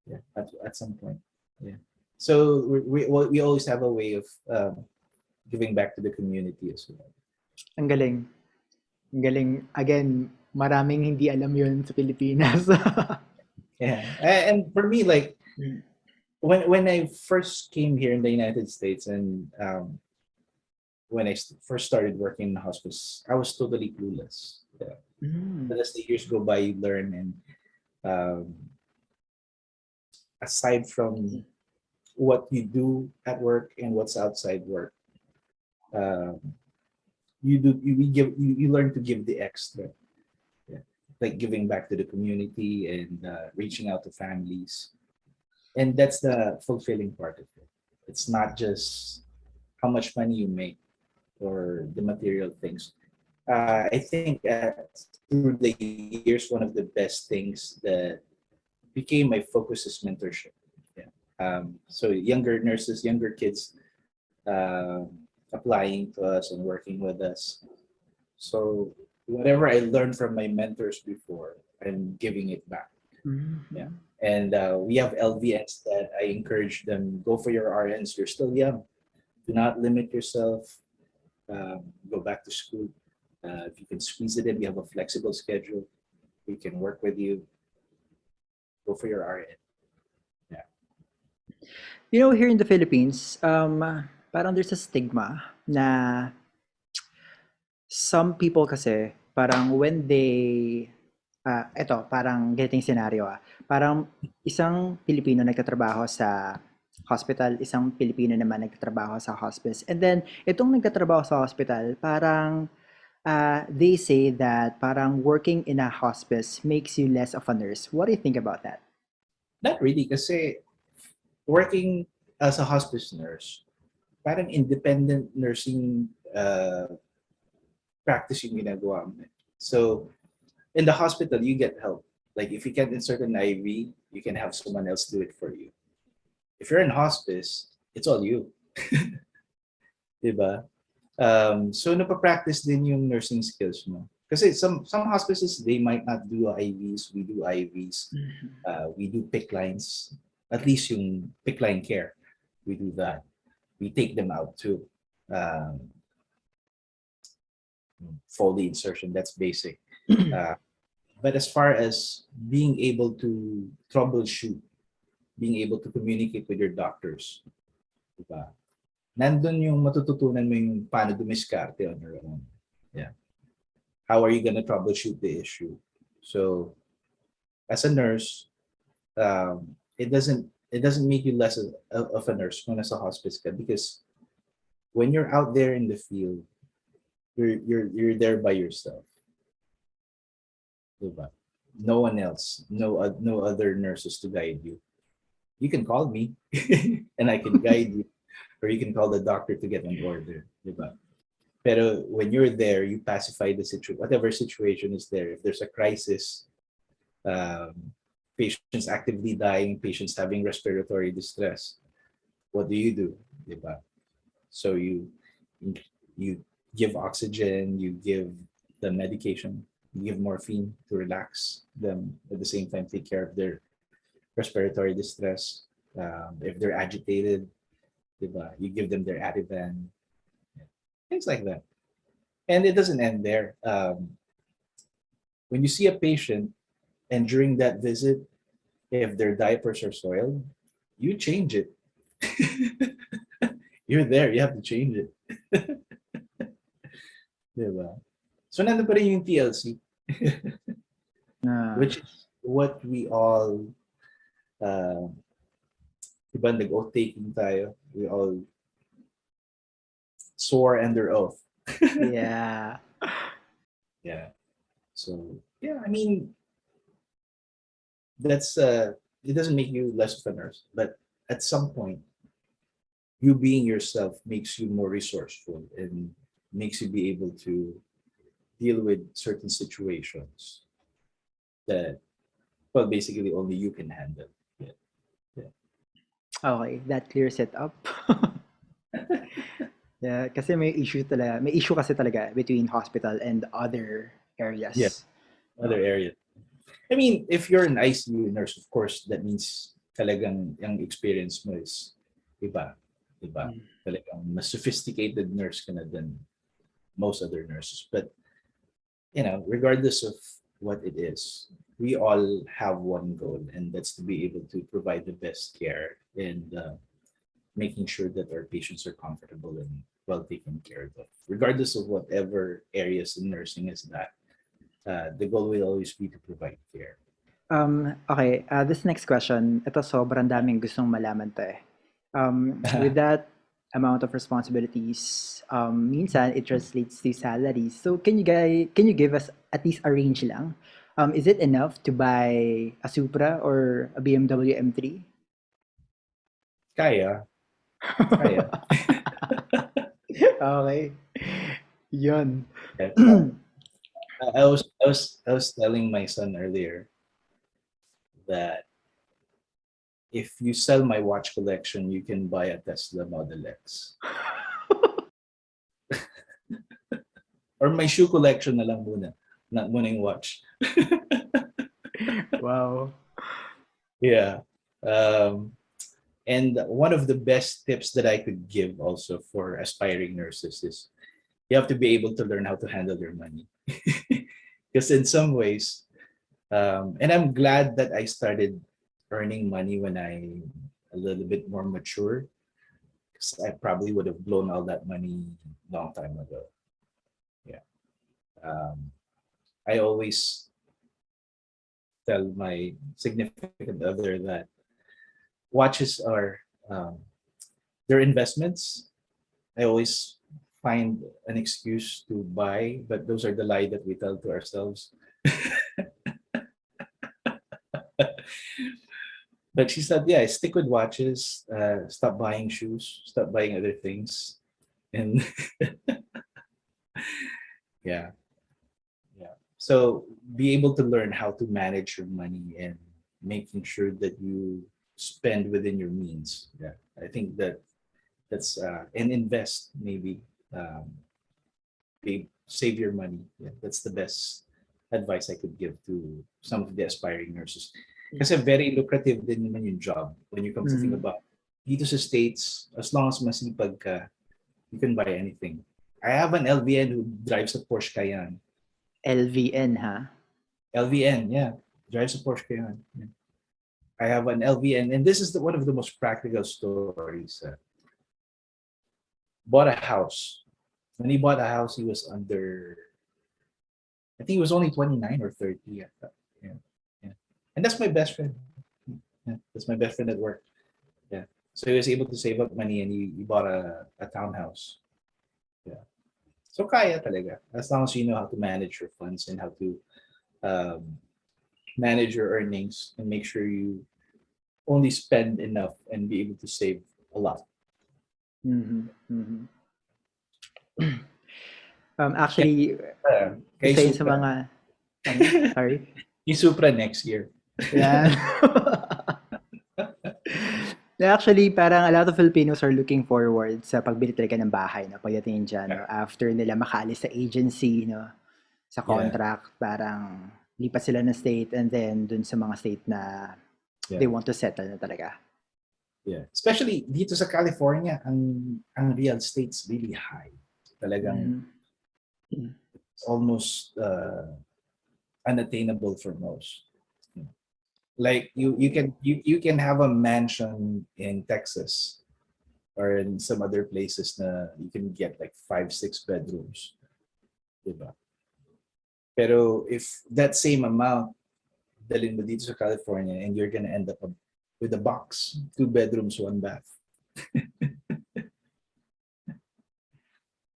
Yeah, at some point. Yeah. So we always have a way of giving back to the community as well. Ang galing. Ang galing. Again, maraming hindi alam yun sa Pilipinas. Yeah, and for me, like when I first came here in the United States, and when I first started working in the hospice, I was totally clueless. Yeah. Mm. But as the years go by, you learn, and um, aside from what you do at work and what's outside work, um, you learn to give the extra, yeah. Like giving back to the community and reaching out to families, and that's the fulfilling part of it. It's not just how much money you make or the material things. I think through the years, one of the best things that became my focus is mentorship. Yeah. So younger nurses, younger kids applying to us and working with us. So whatever I learned from my mentors before, I'm giving it back. Yeah. Mhm. And we have LVNs that I encourage them, go for your RNs. You're still young. Do not limit yourself. Go back to school. If you can squeeze it in, we have a flexible schedule. We can work with you. Go for your RN. Yeah. You know, here in the Philippines, parang there's a stigma na some people kasi parang when they eto parang ganitong scenario, parang isang Pilipino nagtatrabaho sa hospital, isang Pilipino naman nagtatrabaho sa hospice. And then itong nagtatrabaho sa hospital, parang they say that parang working in a hospice makes you less of a nurse. What do you think about that? Not really, kasi working as a hospice nurse, parang independent nursing practice yung ginagawa mo. So in the hospital, you get help. Like if you can't insert an IV, you can have someone else do it for you. If you're in hospice, it's all you. Diba? So napapractice din yung nursing skills mo. Kasi some hospices, they might not do IVs. We do IVs. Mhm. We do pick lines. At least yung pick line care, we do that. We take them out too. Um, Foley insertion, that's basic. Uh, but as far as being able to troubleshoot, being able to communicate with your doctors, diba? Nandun yung matututunan mo yung paano dumiskarte on your own. Yeah. How are you gonna troubleshoot the issue? So, as a nurse, it doesn't make you less of a nurse kung nasa hospice ka, because when you're out there in the field, you're there by yourself, diba? No one else, no other nurses to guide you. You can call me and I can guide you, or you can call the doctor to get an order, diba? Pero when you're there, you pacify the situation, whatever situation is there. If there's a crisis, um, patients actively dying, patients having respiratory distress, what do? Diba? So you give oxygen, you give the medication, you give morphine to relax them, at the same time take care of their respiratory distress. If they're agitated, diba? You give them their Ativan, things like that. And it doesn't end there. When you see a patient and during that visit, if their diapers are soiled, you change it. You're there, you have to change it. Diba? So nandun pa rin yung TLC, Ah, which is what we all, uh, diba, nag-oath taking tayo. We all swore under oath. yeah. Yeah. So, yeah, I mean, that's, it doesn't make you less of a nurse, but at some point, you being yourself makes you more resourceful and makes you be able to deal with certain situations that, well, basically only you can handle. Yeah. Yeah. Okay, that clears it up. Yeah, kasi may issue kasi talaga between hospital and other Yeah. areas. Other Okay. areas. I mean, if you're an ICU nurse, of course, that means talagang yung experience mo is iba. Iba. Mm. Talagang mas sophisticated nurse ka na than most other nurses. But, regardless of what it is, we all have one goal, and that's to be able to provide the best care and making sure that our patients are comfortable and well taken care of. Regardless of whatever areas in nursing is that, the goal will always be to provide care. Okay, this next question, ito sobrang daming gustong malaman 'to, eh. With that amount of responsibilities, minsan it translates to salaries. So can you give us at least a range lang? Is it enough to buy a Supra or a BMW M3? Kaya, kaya. Okay, yun. Yeah. I was telling my son earlier that if you sell my watch collection, you can buy a Tesla Model X. Or my shoe collection na lang muna. Not muna yung watch. Wow. Yeah. Um, and one of the best tips that I could give also for aspiring nurses is you have to be able to learn how to handle your money. Because in some ways, and I'm glad that I started earning money when I a little bit more mature, because I probably would have blown all that money long time ago. Yeah. Um, I always tell my significant other that watches are, um, they're investments. I always find an excuse to buy, but those are the lie that we tell to ourselves. But she said, yeah, stick with watches, stop buying shoes, stop buying other things. And yeah, yeah. So be able to learn how to manage your money and making sure that you spend within your means. Yeah, I think that's and invest maybe, um, save your money. Yeah, that's the best advice I could give to some of the aspiring nurses. Kasi very lucrative din naman yung job when you come to think Mhm. about dito sa States, as long as masipag ka, you can buy anything. I have an LVN who drives a Porsche Cayenne. LVN, ha? LVN, yeah, drives a Porsche Cayenne. Yeah. I have an LVN, and this is one of the most practical stories. Bought a house. When he bought a house, he was under, I think he was only 29 or 30 at that. Yeah. Yeah. And that's my best friend. Yeah, that's my best friend at work. Yeah. So he was able to save up money and he bought a townhouse. Yeah. So kaya talaga. As long as you know how to manage your funds and how to um, manage your earnings and make sure you only spend enough and be able to save a lot. Mhm, mhm. Kaya, Actually, kay isa yun sa Supra. mga ano? Sorry? Yung Supra next year. Yan. Actually, parang a lot of Filipinos are looking forward sa pagbili talaga ng bahay, no? Pagdating diyan, no? After nila makaalis sa agency, no? Sa Yeah, contract, parang lipat sila ng state and then dun sa mga state na yeah, they want to settle na talaga. yeah. Especially dito sa California, ang real estate's really high. Talagang Mhm. Mm. it's almost unattainable for most. Like you can have a mansion in Texas or in some other places na you can get like 5, 6 bedrooms, diba? Pero if that same amount dalhin mo dito sa California and you're gonna end up with a box, 2 bedrooms, 1 bath.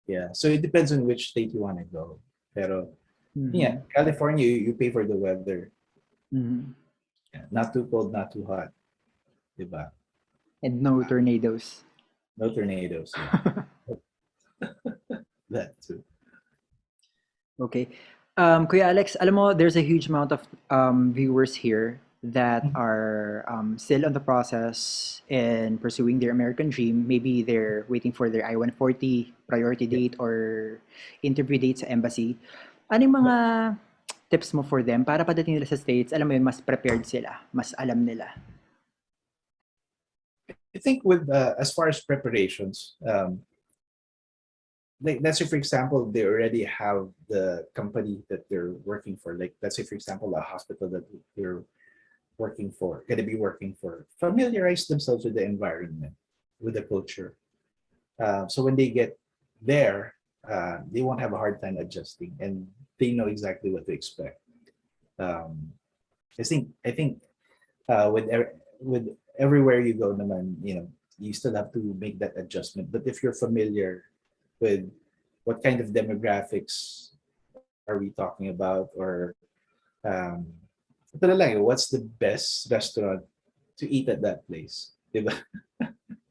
Yeah, so it depends on which state you want to go. Pero yeah, Mhm. California, you pay for the weather. Mhm. Yeah, not too cold, not too hot, diba? And no Ah, tornadoes. no tornadoes, yeah. That too. Okay. Kuya Alex, alam mo, there's a huge amount of viewers here that are still on the process in pursuing their American dream. Maybe they're waiting for their I-140 priority Yeah. date or interview date sa embassy. Ano yung mga tips mo for them para pagdating nila sa States, alam mo yun, mas prepared sila, mas alam nila? I think with as far as preparations, like let's say for example, they already have the company that they're working for. Like let's say for example, a hospital that they're working for, going to be working for, familiarize themselves with the environment, with the culture. So when they get there, they won't have a hard time adjusting, and they know exactly what to expect. Um, I think with everywhere you go, naman, you still have to make that adjustment. But if you're familiar with what kind of demographics are we talking about, or um, ito na lang, what's the best restaurant to eat at that place, diba?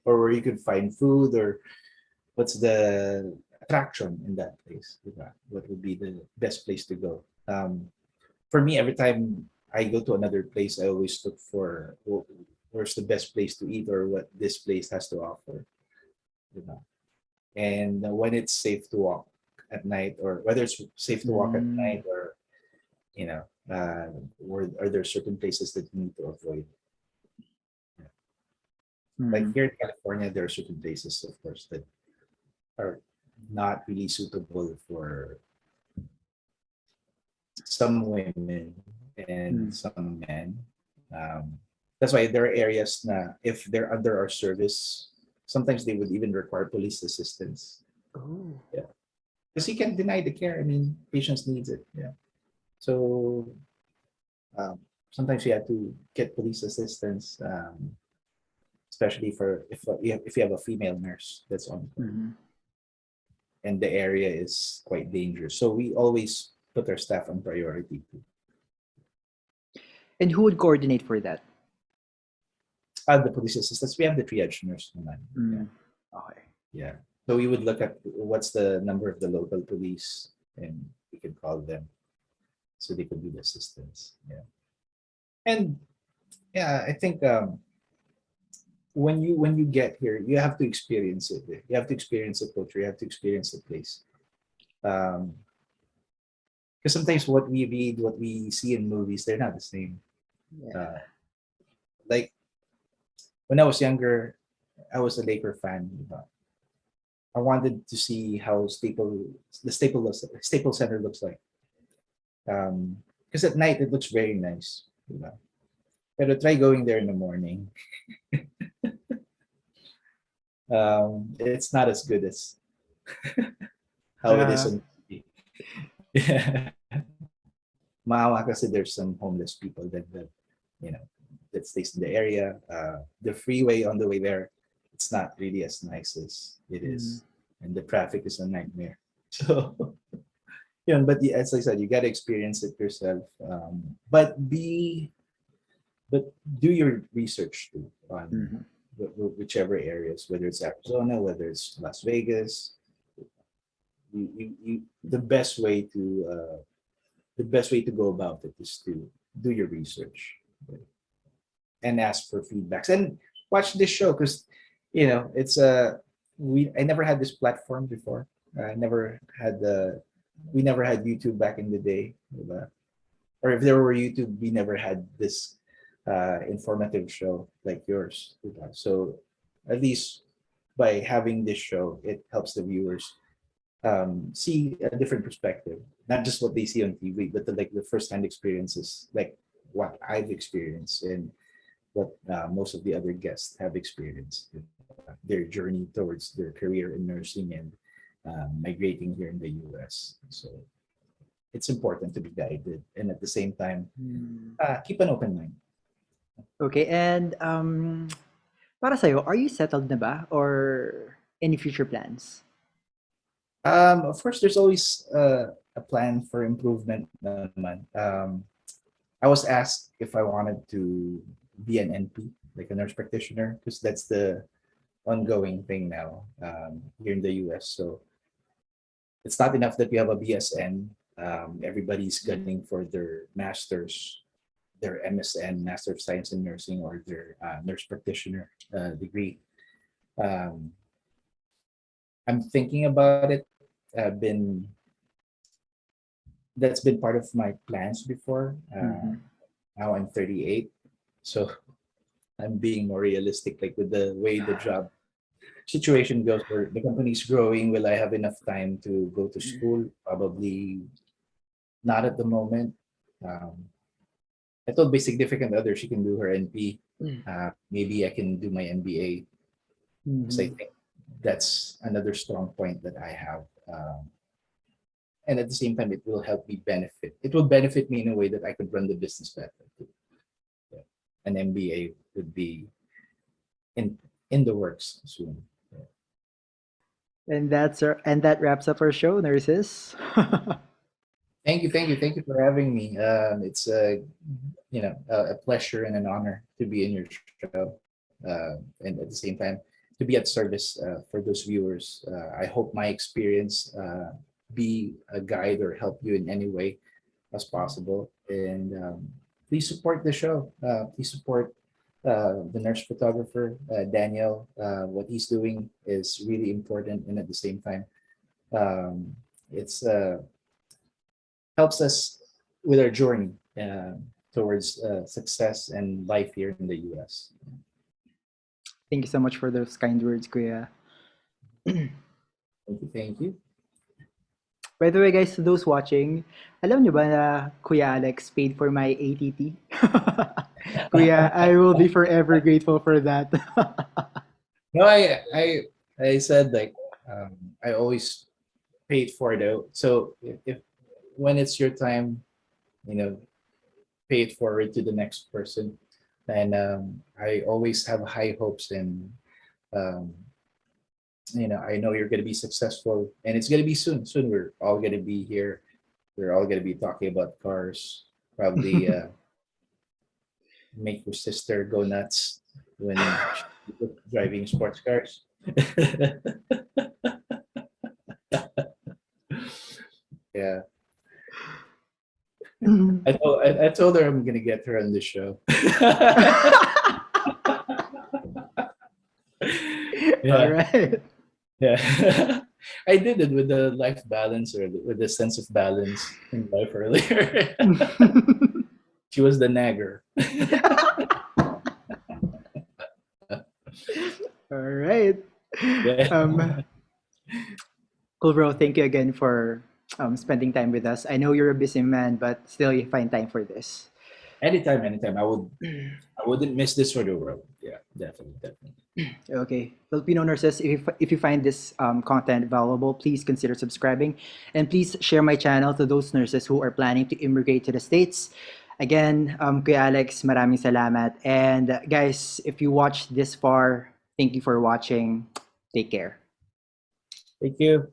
Or where you could find food, or what's the attraction in that place, diba? What would be the best place to go? For me, every time I go to another place, I always look for where's the best place to eat or what this place has to offer, diba? And when it's safe to walk at night, or whether it's safe to walk at Mm. night, or you know, or are there certain places that you need to avoid? Like Mhm. here in California, there are certain places, of course, that are not really suitable for some women and Mm. some men. Um, that's why there are areas na if they're under our service, sometimes they would even require police assistance. Oh. Yeah, because you can't deny the care. I mean, patients needs it. Yeah, so um, sometimes you have to get police assistance, especially for if you have a female nurse that's on call Mhm. and the area is quite dangerous. So we always put our staff on priority too. And who would coordinate for that? The police assistance, we have the triage nurse naman. Yeah, Mm. Okay. yeah. So we would look at what's the number of the local police, and we could call them so they could do the assistance. Yeah, and yeah, I think when you get here, you have to experience it. You have to experience the culture. You have to experience the place. Um, because sometimes what we read, what we see in movies, they're not the same. Yeah. Uh, like when I was younger, I was a Laker fan. I wanted to see how Staple Center looks like. Because at night it looks very nice. Diba? Pero try going there in the morning. It's not as good as how it is Uh, on TV. Yeah. Maawa kasi there's some homeless people that you know that stays in the area. The freeway on the way there, it's not really as nice as it Mm. is, and the traffic is a nightmare. So yeah, but as I said, you got to experience it yourself. But be but do your research too on Mhm. whichever areas, whether it's Arizona, whether it's Las Vegas. The best way to go about it is to do your research, right, and ask for feedbacks and watch this show because it's we I never had this platform before. I never had the We never had YouTube back in the day, or if there were YouTube, we never had this informative show like yours. So at least by having this show, it helps the viewers see a different perspective, not just what they see on TV, but the first-hand experiences, like what I've experienced and what most of the other guests have experienced, their journey towards their career in nursing and migrating here in the US. So it's important to be guided and at the same time Mm. keep an open mind. Okay, and para sa'yo, are you settled na ba or any future plans? Of course, there's always a plan for improvement naman. I was asked if I wanted to be an NP, like a nurse practitioner, because that's the ongoing thing now here in the US. So it's not enough that we have a BSN. Everybody's gunning for their master's, their MSN, Master of Science in Nursing, or their nurse practitioner degree. Um, I'm thinking about it. Been That's been part of my plans before. Mhm. Now I'm 38, so I'm being more realistic. Like with the way the job situation goes, where the company's growing, will I have enough time to go to school? Probably not at the moment. Um, I told my significant other she can do her NP. Maybe I can do my MBA because I Mhm. think that's another strong point that I have. And at the same time, it will help me benefit. It will benefit me in a way that I could run the business better. Yeah. An MBA would be in in the works soon. Yeah. And that wraps up our show, nurses. Thank you for having me. It's a pleasure and an honor to be in your show, and at the same time to be at service for those viewers. I hope my experience be a guide or help you in any way as possible. And please support the show. Please support the nurse photographer, Daniel. What he's doing is really important, and at the same time, um, it's helps us with our journey towards success and life here in the US. Thank you so much for those kind words, Kuya. Thank you. Thank you. By the way, guys, to those watching, alam nyo ba na Kuya Alex paid for my ATT? Kuya, I will be forever grateful for that. No, I said like I always paid for it out. So if when it's your time, you know, pay it forward to the next person. And I always have high hopes and um, I know you're going to be successful and it's going to be soon. Soon we're all going to be here. We're all going to be talking about cars. Probably make your sister go nuts when she's driving sports cars. Yeah, I told her I'm gonna get her on the show. All Yeah, right. yeah. I did it with the life balance or with the sense of balance in life earlier. She was the nagger. All right. Yeah. Um, cool, bro. Thank you again for spending time with us. I know you're a busy man, but still you find time for this. Anytime, anytime. I wouldn't miss this for the world. Yeah, definitely, definitely. Okay, Filipino nurses, if you find this content valuable, please consider subscribing and please share my channel to those nurses who are planning to immigrate to the States. Again, Kuya Alex, maraming salamat. And guys, if you watched this far, thank you for watching. Take care. Thank you.